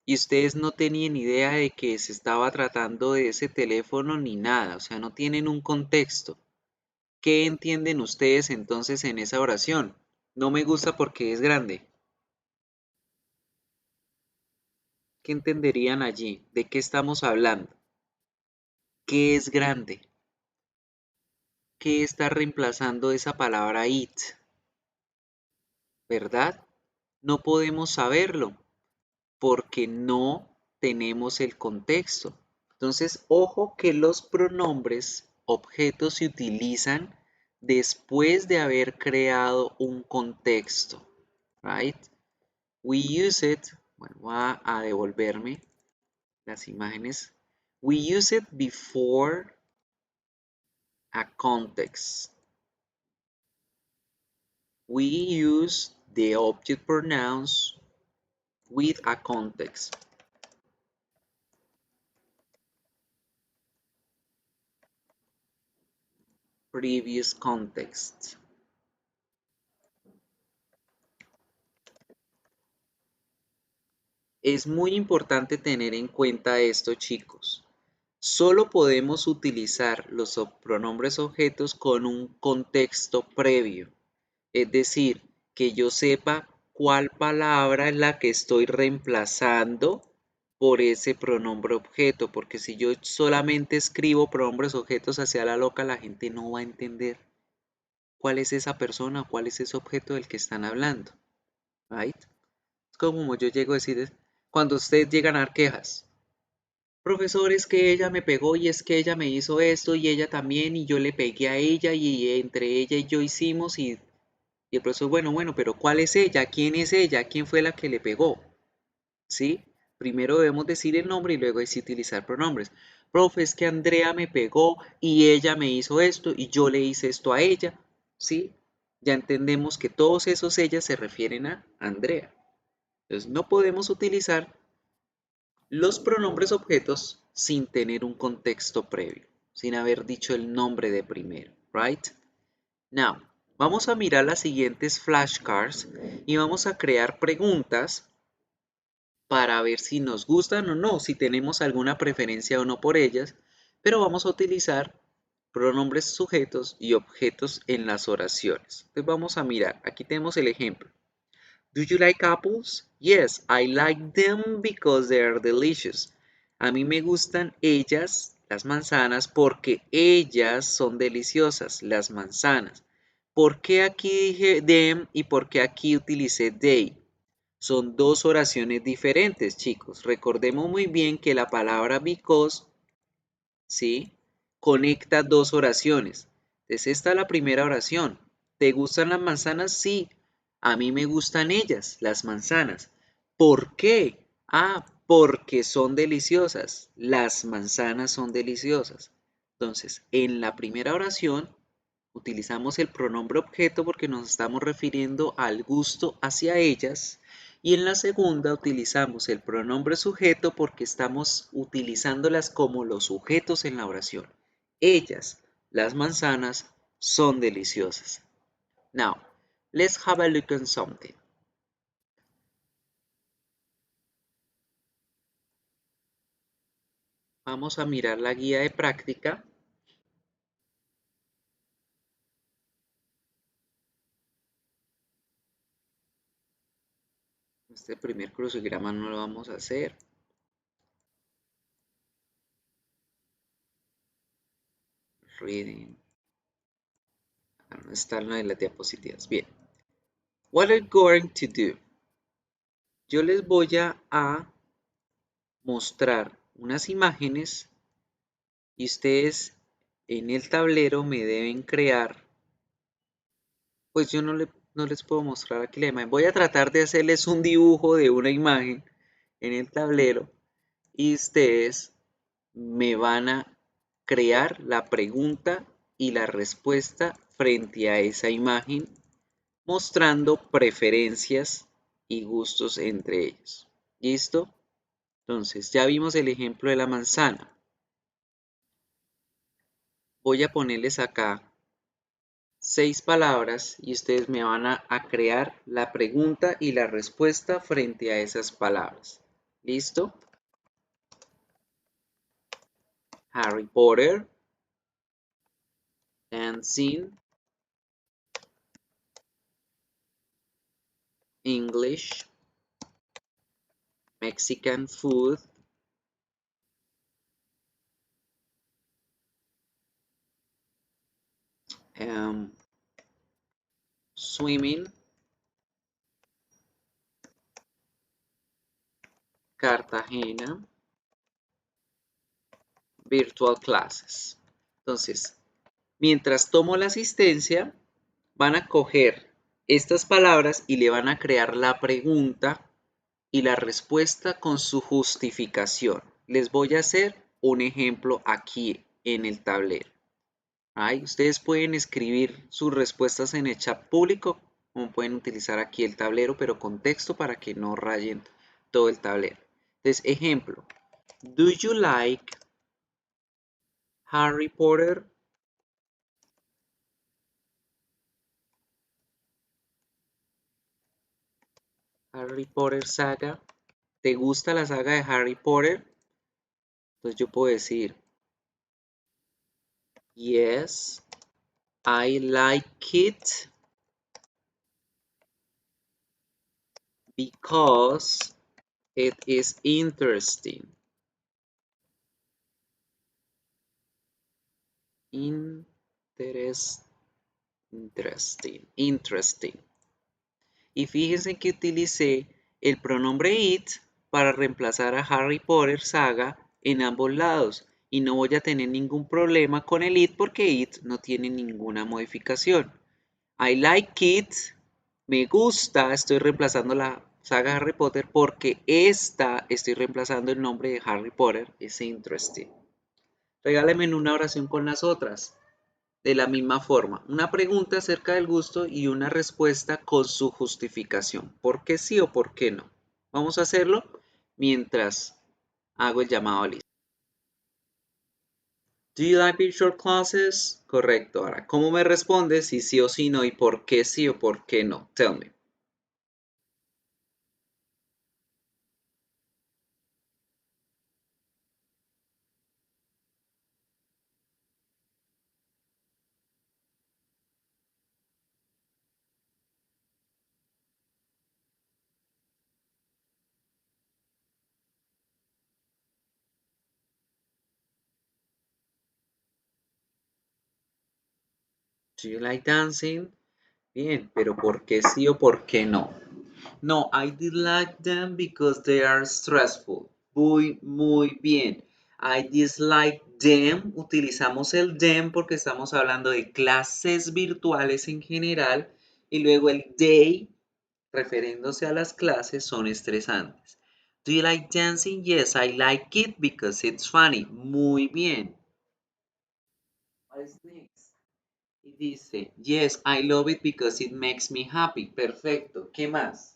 y ustedes no tenían idea de que se estaba tratando de ese teléfono ni nada, o sea, no tienen un contexto. ¿Qué entienden ustedes entonces en esa oración? No me gusta porque es grande. ¿Qué entenderían allí? ¿De qué estamos hablando? ¿Qué es grande? ¿Qué está reemplazando esa palabra it? ¿Verdad? No podemos saberlo porque no tenemos el contexto. Entonces, ojo que los pronombres objetos se utilizan después de haber creado un contexto. Right? We use it, bueno, voy a devolverme las imágenes. We use it before a context. We use the object pronouns with a context. Previous context. Es muy importante tener en cuenta esto, chicos. Solo podemos utilizar los pronombres objetos con un contexto previo. Es decir, que yo sepa cuál palabra es la que estoy reemplazando por ese pronombre objeto, porque si yo solamente escribo pronombres objetos hacia la loca, la gente no va a entender cuál es esa persona o cuál es ese objeto del que están hablando. Right? Es como yo llego a decir, cuando ustedes llegan a dar quejas, profesor, es que ella me pegó y es que ella me hizo esto y ella también y yo le pegué a ella y entre ella y yo hicimos y el profesor, bueno, pero ¿cuál es ella? ¿Quién es ella? ¿Quién fue la que le pegó? ¿Sí? Primero debemos decir el nombre y luego hay que utilizar pronombres. Profe, es que Andrea me pegó y ella me hizo esto y yo le hice esto a ella. ¿Sí? Ya entendemos que todos esos ellas se refieren a Andrea. Entonces no podemos utilizar los pronombres objetos sin tener un contexto previo, sin haber dicho el nombre de primero. Right? Now, vamos a mirar las siguientes flashcards y vamos a crear preguntas para ver si nos gustan o no, si tenemos alguna preferencia o no por ellas, pero vamos a utilizar pronombres sujetos y objetos en las oraciones. Entonces vamos a mirar, aquí tenemos el ejemplo. Do you like apples? Yes, I like them because they are delicious. A mí me gustan ellas, las manzanas, porque ellas son deliciosas, las manzanas. ¿Por qué aquí dije them y por qué aquí utilicé they? Son dos oraciones diferentes, chicos. Recordemos muy bien que la palabra because, ¿sí?, conecta dos oraciones. Entonces, esta es la primera oración. ¿Te gustan las manzanas? Sí. A mí me gustan ellas, las manzanas. ¿Por qué? Ah, porque son deliciosas. Las manzanas son deliciosas. Entonces, en la primera oración utilizamos el pronombre objeto porque nos estamos refiriendo al gusto hacia ellas. Y en la segunda utilizamos el pronombre sujeto porque estamos utilizándolas como los sujetos en la oración. Ellas, las manzanas, son deliciosas. Now, let's have a look at something. Vamos a mirar la guía de práctica. Este primer crucigrama no lo vamos a hacer. Reading. No está en las diapositivas. Bien. What are you going to do? Yo les voy a mostrar unas imágenes y ustedes en el tablero me deben crear. Pues yo no les puedo mostrar aquí la imagen. Voy a tratar de hacerles un dibujo de una imagen en el tablero y ustedes me van a crear la pregunta y la respuesta frente a esa imagen, mostrando preferencias y gustos entre ellos. ¿Listo? Entonces, ya vimos el ejemplo de la manzana. Voy a ponerles acá 6 palabras y ustedes me van a crear la pregunta y la respuesta frente a esas palabras. ¿Listo? Harry Potter, dancing, English, Mexican food, swimming, Cartagena, virtual classes. Entonces, mientras tomo la asistencia, van a coger estas palabras y le van a crear la pregunta y la respuesta con su justificación. Les voy a hacer un ejemplo aquí en el tablero. Ahí ustedes pueden escribir sus respuestas en el chat público, como pueden utilizar aquí el tablero, pero con texto para que no rayen todo el tablero. Entonces, ejemplo. Do you like Harry Potter? Harry Potter saga. ¿Te gusta la saga de Harry Potter? Entonces yo puedo decir, yes, I like it because it is interesting. Interesting. Y fíjense que utilicé el pronombre it para reemplazar a Harry Potter saga en ambos lados. Y no voy a tener ningún problema con el it porque it no tiene ninguna modificación. I like it, me gusta, estoy reemplazando la saga Harry Potter porque estoy reemplazando el nombre de Harry Potter, es interesting. Regálame una oración con las otras. De la misma forma, una pregunta acerca del gusto y una respuesta con su justificación. ¿Por qué sí o por qué no? Vamos a hacerlo mientras hago el llamado a lista. Do you like virtual classes? Correcto. Ahora, ¿cómo me respondes si sí o si no y por qué sí o por qué no? Tell me. Do you like dancing? Bien, pero ¿por qué sí o por qué no? No, I dislike them because they are stressful. Muy bien. I dislike them. Utilizamos el them porque estamos hablando de clases virtuales en general. Y luego el they, refiriéndose a las clases, son estresantes. Do you like dancing? Yes, I like it because it's funny. Muy bien. What is next? Y dice, yes, I love it because it makes me happy. Perfecto. ¿Qué más?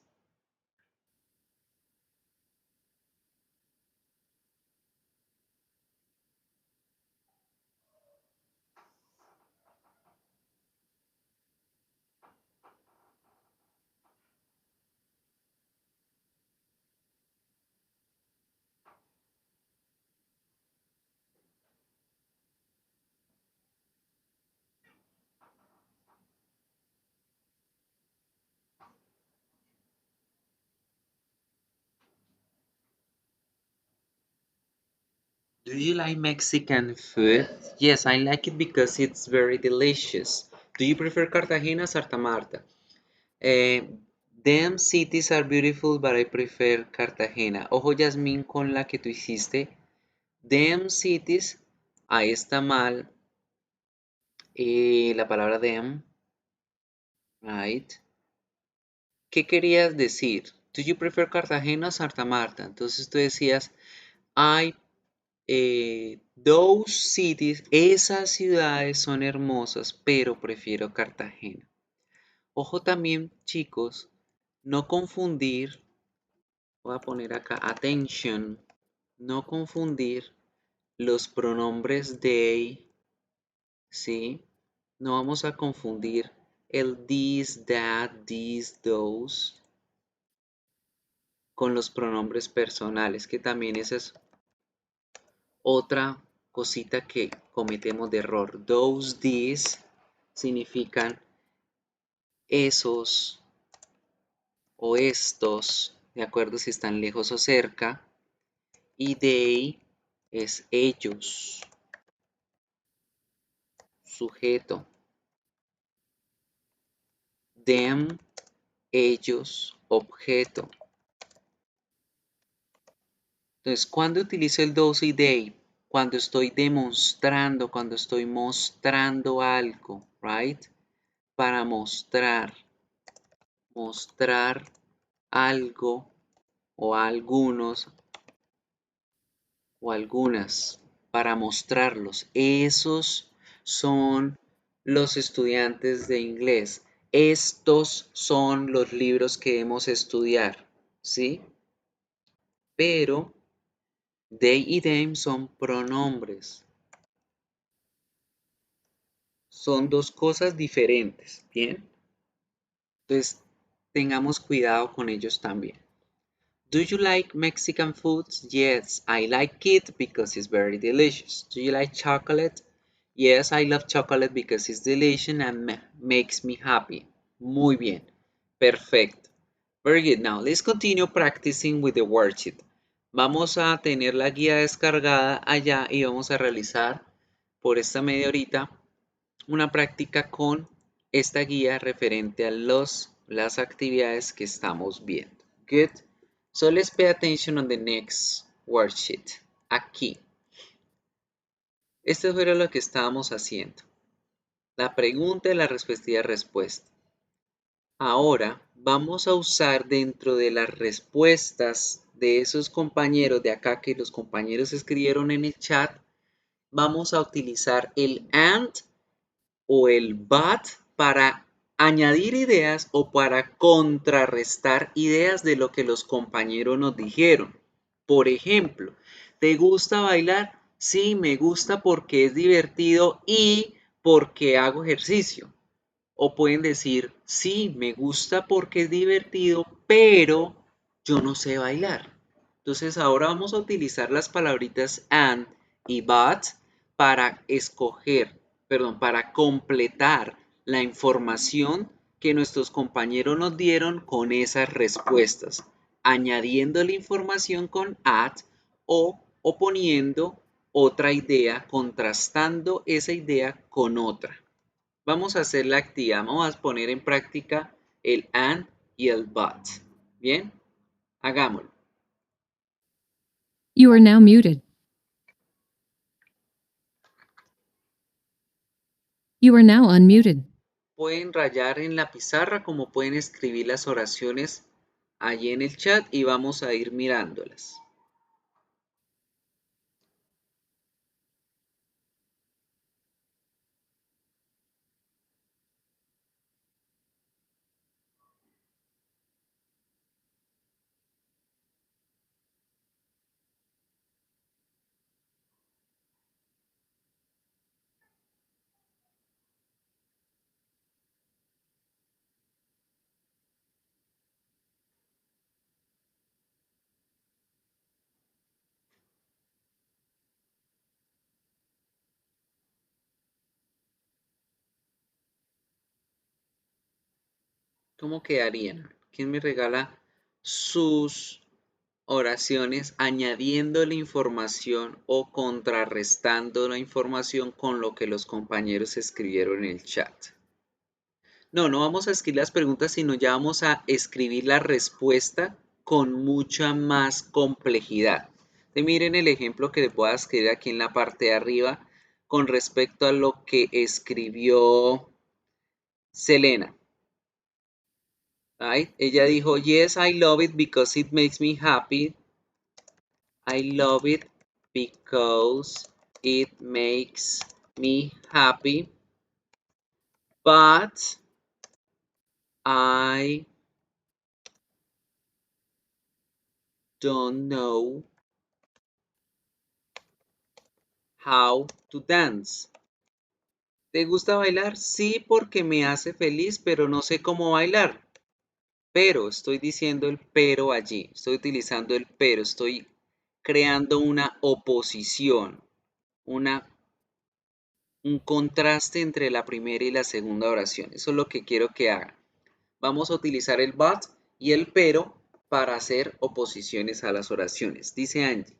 Do you like Mexican food? Yes, I like it because it's very delicious. Do you prefer Cartagena or Santa Marta? Eh, Them cities are beautiful, but I prefer Cartagena. Ojo, Yasmín, con la que tú hiciste. Them cities, ahí está mal la palabra them, right? ¿Qué querías decir? Do you prefer Cartagena o Santa Marta? Entonces tú decías, I those cities, esas ciudades son hermosas, pero prefiero Cartagena. Ojo también, chicos, no confundir, voy a poner acá attention, no confundir los pronombres they, ¿sí? No vamos a confundir el this, that, these, those con los pronombres personales, que también esa es otra cosita que cometemos de error. Those, these significan esos o estos, de acuerdo si están lejos o cerca, y they es ellos, sujeto. Them, ellos, objeto. Entonces, ¿cuándo utilizo el those y they? Cuando estoy demostrando, cuando estoy mostrando algo, right? Para mostrar algo o algunos o algunas, para mostrarlos. Esos son los estudiantes de inglés. Estos son los libros que debemos estudiar, ¿sí? Pero they y them son pronombres. Son dos cosas diferentes, ¿bien? Entonces, tengamos cuidado con ellos también. Do you like Mexican food? Yes, I like it because it's very delicious. Do you like chocolate? Yes, I love chocolate because it's delicious and makes me happy. Muy bien. Perfecto. Very good. Now, let's continue practicing with the worksheet. Vamos a tener la guía descargada allá y vamos a realizar por esta media horita una práctica con esta guía referente a las actividades que estamos viendo. Good. So let's pay attention on the next worksheet. Aquí. Esto fue lo que estábamos haciendo. La pregunta y la respuesta y respuesta. Ahora vamos a usar dentro de las respuestas de esos compañeros de acá que los compañeros escribieron en el chat, vamos a utilizar el and o el but para añadir ideas o para contrarrestar ideas de lo que los compañeros nos dijeron. Por ejemplo, ¿te gusta bailar? Sí, me gusta porque es divertido y porque hago ejercicio. O pueden decir, sí, me gusta porque es divertido, pero yo no sé bailar. Entonces ahora vamos a utilizar las palabritas and y but para para completar la información que nuestros compañeros nos dieron con esas respuestas, añadiendo la información con at o poniendo otra idea, contrastando esa idea con otra. Vamos a hacer la actividad, vamos a poner en práctica el and y el but. ¿Bien? Hagámoslo. You are now muted. You are now unmuted. Pueden rayar en la pizarra como pueden escribir las oraciones allí en el chat y vamos a ir mirándolas. ¿Cómo quedarían? ¿Quién me regala sus oraciones añadiendo la información o contrarrestando la información con lo que los compañeros escribieron en el chat? No, no vamos a escribir las preguntas, sino ya vamos a escribir la respuesta con mucha más complejidad. Miren el ejemplo que les voy a escribir aquí en la parte de arriba con respecto a lo que escribió Selena. Right? Ella dijo, yes, I love it because it makes me happy. I love it because it makes me happy. But I don't know how to dance. ¿Te gusta bailar? Sí, porque me hace feliz, pero no sé cómo bailar. Pero, estoy diciendo el pero allí. Estoy utilizando el pero. Estoy creando una oposición. Un contraste entre la primera y la segunda oración. Eso es lo que quiero que hagan. Vamos a utilizar el but y el pero para hacer oposiciones a las oraciones. Dice Angie.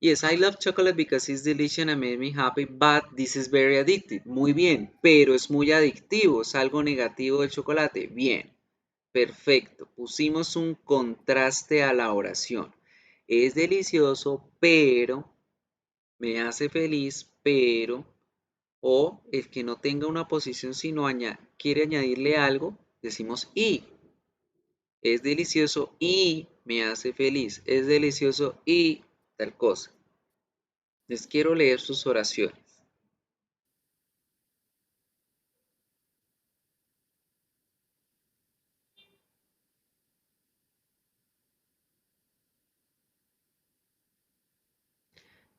Yes, I love chocolate because it's delicious and makes me happy, but this is very addictive. Muy bien, pero es muy adictivo, es algo negativo del chocolate. Bien, perfecto. Pusimos un contraste a la oración. Es delicioso, pero me hace feliz, pero, o el que no tenga una posición sino quiere añadirle algo, decimos y. Es delicioso y me hace feliz. Es delicioso y tal cosa. Les quiero leer sus oraciones.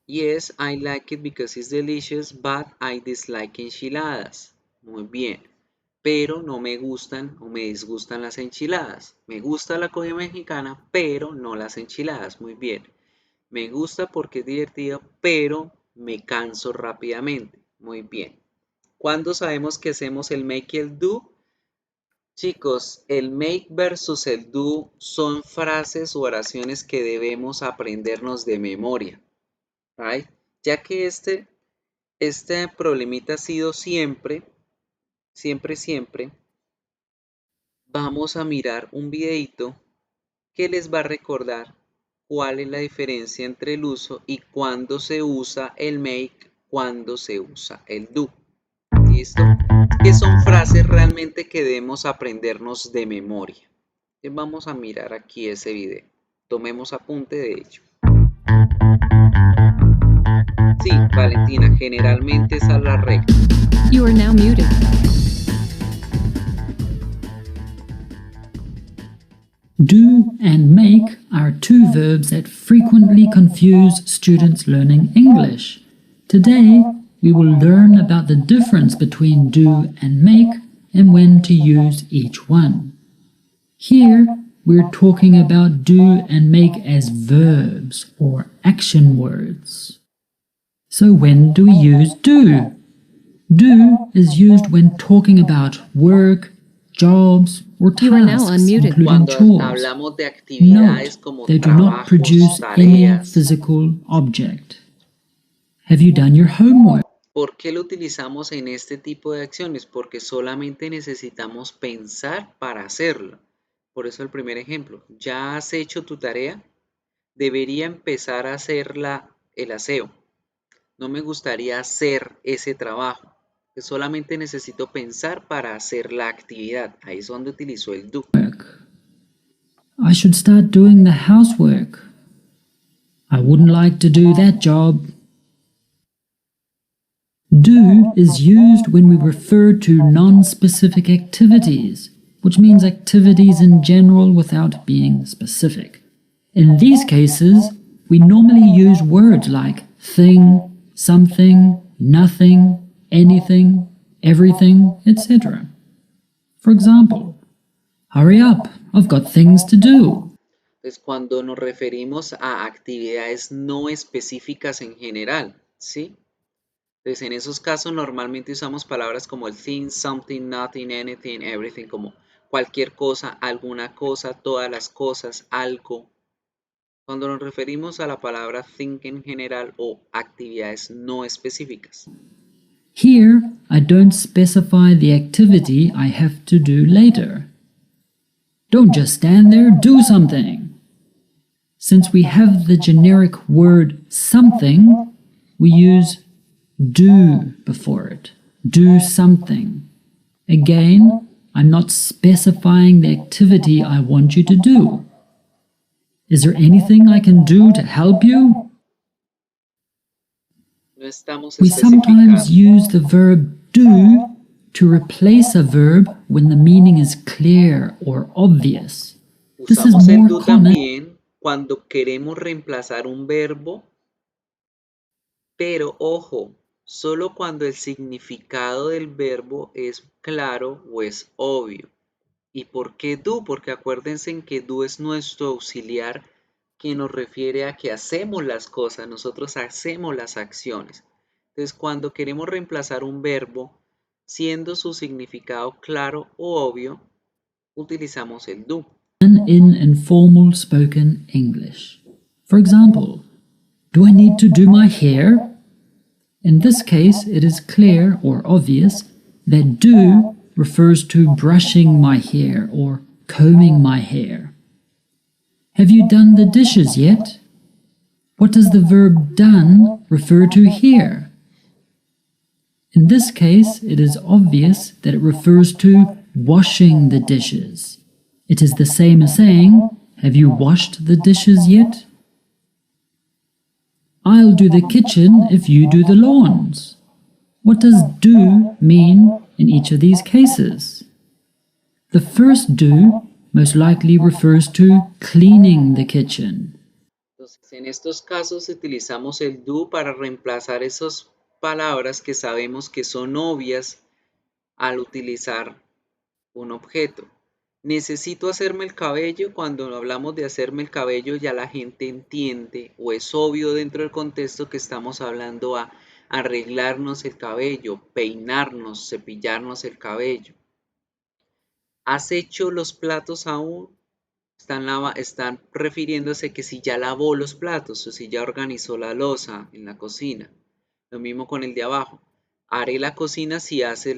Yes, I like it because it's delicious, but I dislike enchiladas. Muy bien. Pero no me gustan o me disgustan las enchiladas. Me gusta la comida mexicana, pero no las enchiladas. Muy bien. Me gusta porque es divertido, pero me canso rápidamente. Muy bien. ¿Cuándo sabemos que hacemos el make y el do? Chicos, el make versus el do son frases o oraciones que debemos aprendernos de memoria. Right? Ya que este problemita ha sido siempre, vamos a mirar un videito que les va a recordar cuál es la diferencia entre el uso y cuándo se usa el make, cuándo se usa el do. ¿Listo? Que son frases realmente que debemos aprendernos de memoria. Entonces vamos a mirar aquí ese video. Tomemos apunte de ello. Sí, Valentina, generalmente esa es la regla. You are now muted. Do and make are two verbs that frequently confuse students learning English. Today, we will learn about the difference between do and make and when to use each one. Here, we're talking about do and make as verbs or action words. So when do we use do? Do is used when talking about work, jobs, or You are now tasks, unmuted. including Cuando chores. hablamos de actividades Note, como they do not produce trabajos, any tareas, physical object. Have you done your homework? ¿por qué lo utilizamos en este tipo de acciones? Porque solamente necesitamos pensar para hacerlo. Por eso el primer ejemplo, ¿ya has hecho tu tarea? Debería empezar a hacer el aseo. No me gustaría hacer ese trabajo. Solamente necesito pensar para hacer la actividad. Ahí es donde utilizó el do. I should start doing the housework. I wouldn't like to do that job. Do is used when we refer to non-specific activities, which means activities in general without being specific. In these cases, we normally use words like thing, something, nothing, anything, everything, etc. For example, hurry up, I've got things to do. Entonces, cuando nos referimos a actividades no específicas en general, ¿sí? Entonces, en esos casos normalmente usamos palabras como el thing, something, nothing, anything, everything, como cualquier cosa, alguna cosa, todas las cosas, algo. Cuando nos referimos a la palabra thing en general o actividades no específicas. Here, I don't specify the activity I have to do later. Don't just stand there, do something. Since we have the generic word something, we use do before it. Do something. Again, I'm not specifying the activity I want you to do. Is there anything I can do to help you? No estamos We sometimes especificando. use the verb do to replace a verb when the meaning is clear or obvious. This is Usamos el more do common. también cuando queremos reemplazar un verbo, pero ojo, solo cuando el significado del verbo es claro o es obvio. ¿Y por qué do? Porque acuérdense en que do es nuestro auxiliar que nos refiere a que hacemos las cosas, nosotros hacemos las acciones. Entonces, cuando queremos reemplazar un verbo, siendo su significado claro o obvio, utilizamos el do. In informal spoken English. For example, do I need to do my hair? In this case, it is clear or obvious that do refers to brushing my hair or combing my hair. Have you done the dishes yet? What does the verb done refer to here? In this case, it is obvious that it refers to washing the dishes. It is the same as saying, have you washed the dishes yet? I'll do the kitchen if you do the lawns. What does do mean in each of these cases? The first do most likely refers to cleaning the kitchen. Entonces, en estos casos utilizamos el do para reemplazar esas palabras que sabemos que son obvias al utilizar un objeto. Necesito hacerme el cabello. Cuando hablamos de hacerme el cabello, ya la gente entiende o es obvio dentro del contexto que estamos hablando a arreglarnos el cabello, peinarnos, cepillarnos el cabello. ¿Has hecho los platos aún? Están refiriéndose que si ya lavó los platos o si ya organizó la loza en la cocina. Lo mismo con el de abajo. Haré la cocina si haces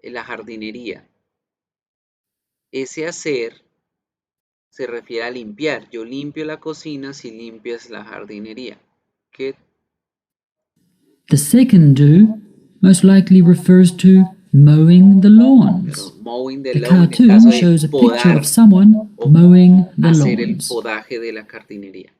la jardinería. Ese hacer se refiere a limpiar. Yo limpio la cocina si limpias la jardinería. ¿Qué? The second do most likely refers to mowing the lawns. Pero mowing the The lawn, en el cartoon caso shows de a picture podar of someone o mowing the hacer el lawns. podaje de la jardinería.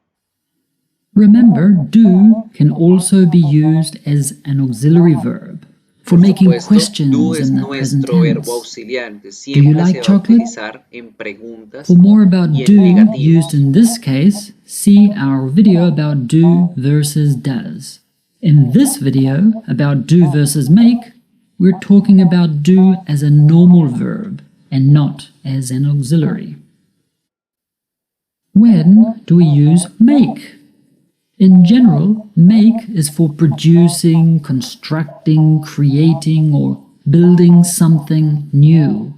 Remember, do can also be used as an auxiliary verb for Por making supuesto, questions do es in the present nuestro verbo tense. auxiliar. Entonces, Do you siempre like se va a chocolate? utilizar en preguntas For more about y en do negativos. used in this case, see our video about do versus does. In this video about do versus make, we're talking about do as a normal verb and not as an auxiliary. When do we use make? In general, make is for producing, constructing, creating, or building something new.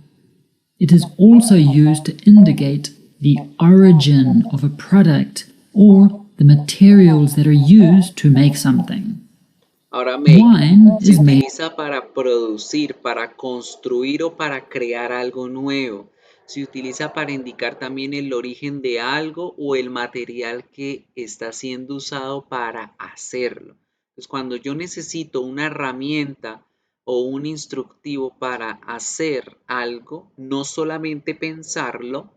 It is also used to indicate the origin of a product or the materials that are used to make something. Ahora make Wine se is made utiliza para producir, para construir o para crear algo nuevo. Se utiliza para indicar también el origen de algo o el material que está siendo usado para hacerlo. Entonces, cuando yo necesito una herramienta o un instructivo para hacer algo, no solamente pensarlo,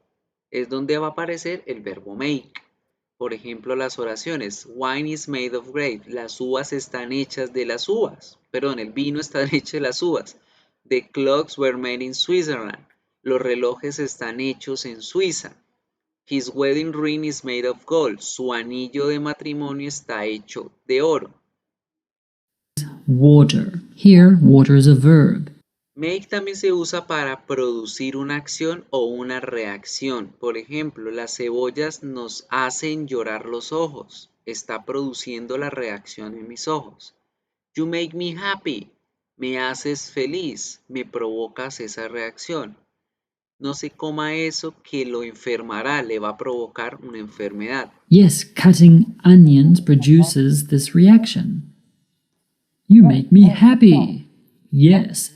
es donde va a aparecer el verbo make. Por ejemplo, las oraciones. Wine is made of grapes. Las uvas están hechas de las uvas. Perdón, el vino está hecho de las uvas. The clocks were made in Switzerland. Los relojes están hechos en Suiza. His wedding ring is made of gold. Su anillo de matrimonio está hecho de oro. Water. Here, water is a verb. Make también se usa para producir una acción o una reacción. Por ejemplo, las cebollas nos hacen llorar los ojos. Está produciendo la reacción en mis ojos. You make me happy. Me haces feliz. Me provocas esa reacción. No se coma eso que lo enfermará, le va a provocar una enfermedad. Yes, cutting onions produces this reaction. You make me happy. Yes,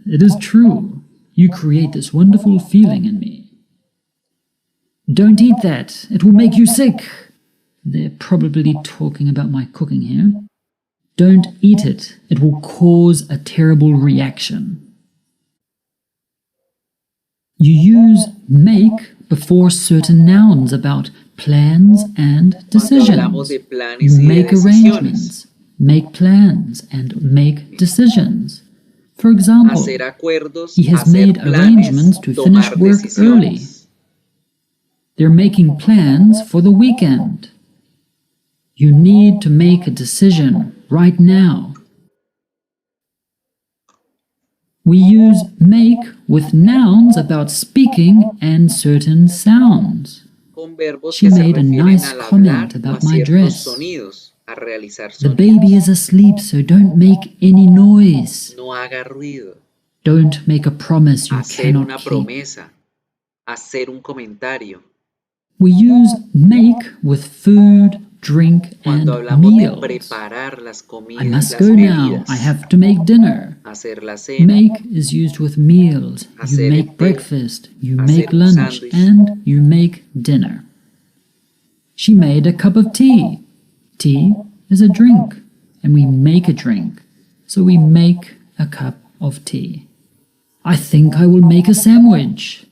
it is true. You create this wonderful feeling in me. Don't eat that. It will make you sick. They're probably talking about my cooking here. Don't eat it. It will cause a terrible reaction. You use make before certain nouns about plans and Cuando hablamos decisions. de planes You y de make decisiones, arrangements, make plans, and make decisions. For example, hacer acuerdos, he has hacer made planes, arrangements to finish tomar work early. decisiones. They're making plans for the weekend. You need to make a decision right now. We use make with nouns about speaking and certain sounds. Con verbos She que se made a refieren nice al comment hablar o a about my ciertos dress. sonidos, a realizar The sonidos. baby is asleep, so don't make any noise. No haga ruido, Don't make a promise you hacer cannot una keep. promesa, hacer un comentario. We use make with food, drink, and Cuando hablamos de meals. preparar las I comidas, must las go now. bebidas, I have to make dinner. hacer la cena, Make is used with meals. You Hacer el make té, breakfast, you hacer make un lunch, sándwich. and you make dinner. She made a cup of tea. Tea is a drink, and we make a drink. So we make a cup of tea. I think I will make a sandwich.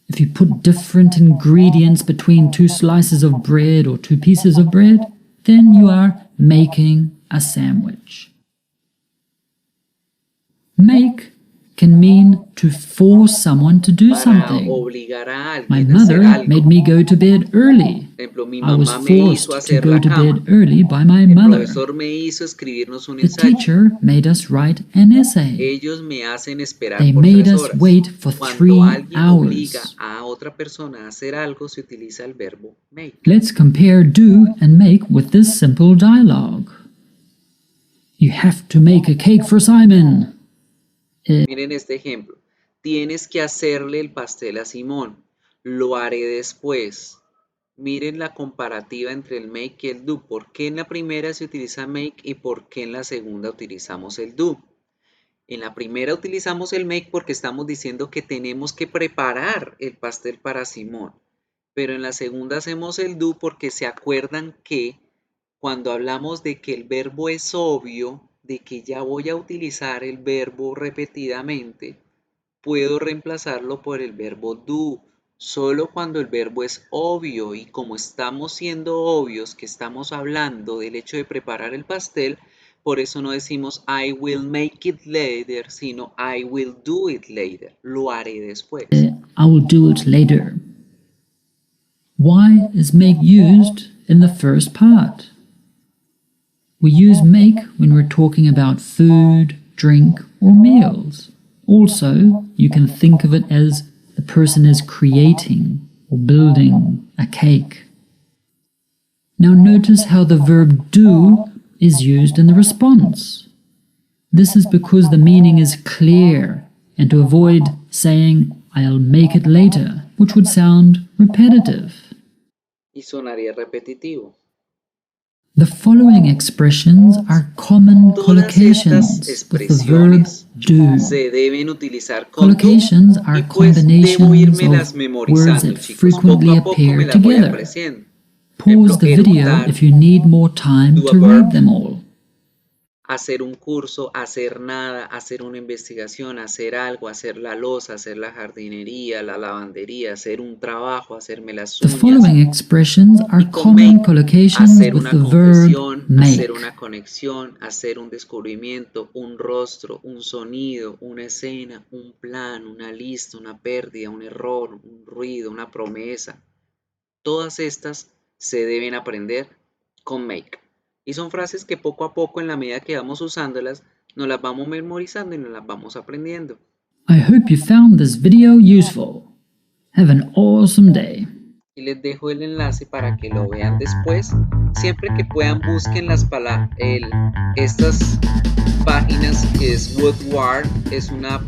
If you put different ingredients between two slices of bread or two pieces of bread, then you are making a sandwich. Make can mean to force someone to do para something. obligar a My alguien a hacer mother algo. made me go to bed early. Por ejemplo, mi I was mamá me forced hizo to hacer go la to cama. bed early by my El mother. profesor me hizo escribirnos un The ensayo. teacher made us write an essay. Ellos me hacen esperar They por made 3 us horas. wait for Cuando 3 alguien obliga hours. a otra persona a hacer algo, se utiliza el verbo make. Let's compare do and make with this simple dialogue. You have to make a cake for Simon. Miren este ejemplo. Tienes que hacerle el pastel a Simón. Lo haré después. Miren la comparativa entre el make y el do. ¿Por qué en la primera se utiliza make y por qué en la segunda utilizamos el do? En la primera utilizamos el make porque estamos diciendo que tenemos que preparar el pastel para Simón. Pero en la segunda hacemos el do porque se acuerdan que cuando hablamos de que el verbo es obvio, de que ya voy a utilizar el verbo repetidamente, puedo reemplazarlo por el verbo do. Solo cuando el verbo es obvio y como estamos siendo obvios que estamos hablando del hecho de preparar el pastel, por eso no decimos I will make it later, sino I will do it later. Lo haré después. I will do it later. Why is make used in the first part? We use make when we're talking about food, drink, or meals. Also, you can think of it as the person is creating or building a cake. Now notice how the verb do is used in the response. This is because the meaning is clear, and to avoid saying, I'll make it later, which would sound repetitive. Y sonaría repetitivo. The following expressions are common Todas collocations estas with the verb expresiones do. se deben utilizar con do Collocations y are pues debo combinations irmelas of words memorizando, that chicos. frequently Poco a poco appear me las voy together. apreciando. Pause the video eructar, if you need more time do a to verb, read them all. hacer un curso, hacer nada, hacer una investigación, hacer algo, hacer la loza, hacer la jardinería, la lavandería, hacer un trabajo, hacerme las The uñas. following expressions are Y con common make, collocations hacer with una the verb confesión, hacer make. una conexión, hacer un descubrimiento, un rostro, un sonido, una escena, un plan, una lista, una pérdida, un error, un ruido, una promesa. Todas estas se deben aprender con make. Y son frases que poco a poco, en la medida que vamos usándolas, nos las vamos memorizando y nos las vamos aprendiendo. I hope you found this video useful. Have an awesome day. Y les dejo el enlace para que lo vean después. Siempre que puedan, busquen estas páginas, que es Woodward. Es una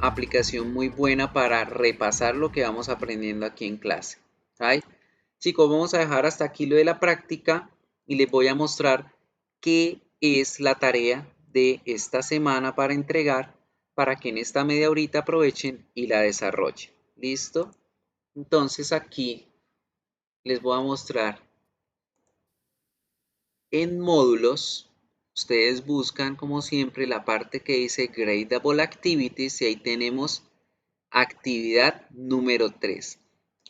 aplicación muy buena para repasar lo que vamos aprendiendo aquí en clase. ¿Right? Chicos, vamos a dejar hasta aquí lo de la práctica y les voy a mostrar qué es la tarea de esta semana para entregar, para que en esta media horita aprovechen y la desarrollen. ¿Listo? Entonces aquí les voy a mostrar en módulos. Ustedes buscan como siempre la parte que dice Gradable Activities y ahí tenemos actividad número 3.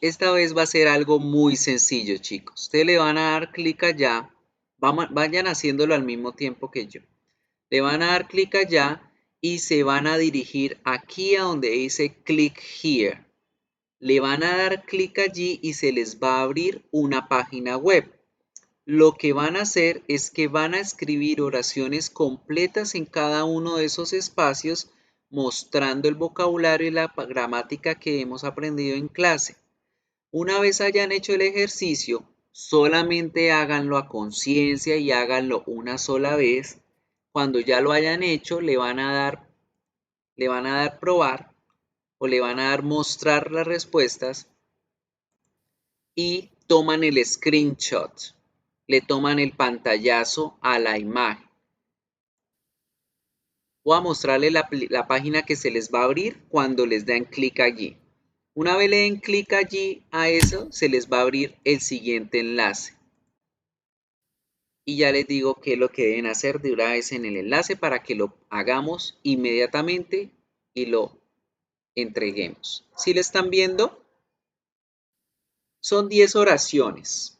Esta vez va a ser algo muy sencillo, chicos. Ustedes le van a dar clic allá. Vayan haciéndolo al mismo tiempo que yo. Le van a dar clic allá y se van a dirigir aquí a donde dice Click Here. Le van a dar clic allí y se les va a abrir una página web. Lo que van a hacer es que van a escribir oraciones completas en cada uno de esos espacios, mostrando el vocabulario y la gramática que hemos aprendido en clase. Una vez hayan hecho el ejercicio, solamente háganlo a conciencia y háganlo una sola vez. Cuando ya lo hayan hecho, le van a dar probar o le van a dar mostrar las respuestas y toman el screenshot. Le toman el pantallazo a la imagen. Voy a mostrarle la página que se les va a abrir cuando les den clic allí. Una vez le den clic allí a eso, se les va a abrir el siguiente enlace. Y ya les digo qué es lo que deben hacer de una vez en el enlace para que lo hagamos inmediatamente y lo entreguemos. ¿Sí lo están viendo? Son 10 oraciones.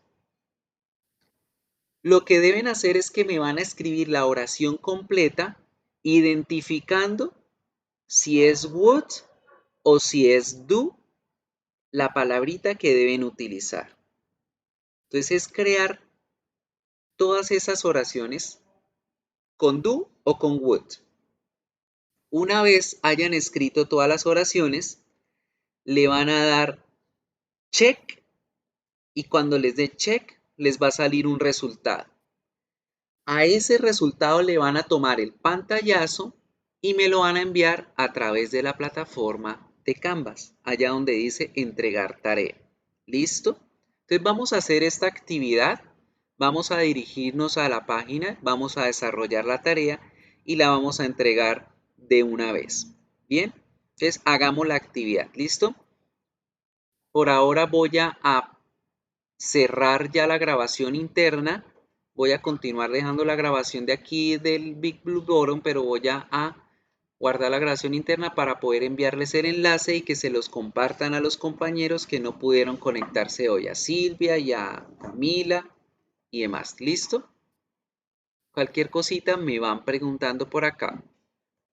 Lo que deben hacer es que me van a escribir la oración completa, identificando si es would o si es do, la palabrita que deben utilizar. Entonces es crear todas esas oraciones con do o con would. Una vez hayan escrito todas las oraciones, le van a dar check y cuando les dé check, les va a salir un resultado. A ese resultado le van a tomar el pantallazo y me lo van a enviar a través de la plataforma de Canvas, allá donde dice entregar tarea. ¿Listo? Entonces vamos a hacer esta actividad, vamos a dirigirnos a la página, vamos a desarrollar la tarea y la vamos a entregar de una vez. Bien, entonces hagamos la actividad. ¿Listo? Por ahora voy a cerrar ya la grabación interna. Voy a continuar dejando la grabación de aquí del Big Blue Button, pero voy a guardar la grabación interna para poder enviarles el enlace y que se los compartan a los compañeros que no pudieron conectarse hoy, a Silvia y a Camila y demás. ¿Listo? Cualquier cosita me van preguntando por acá.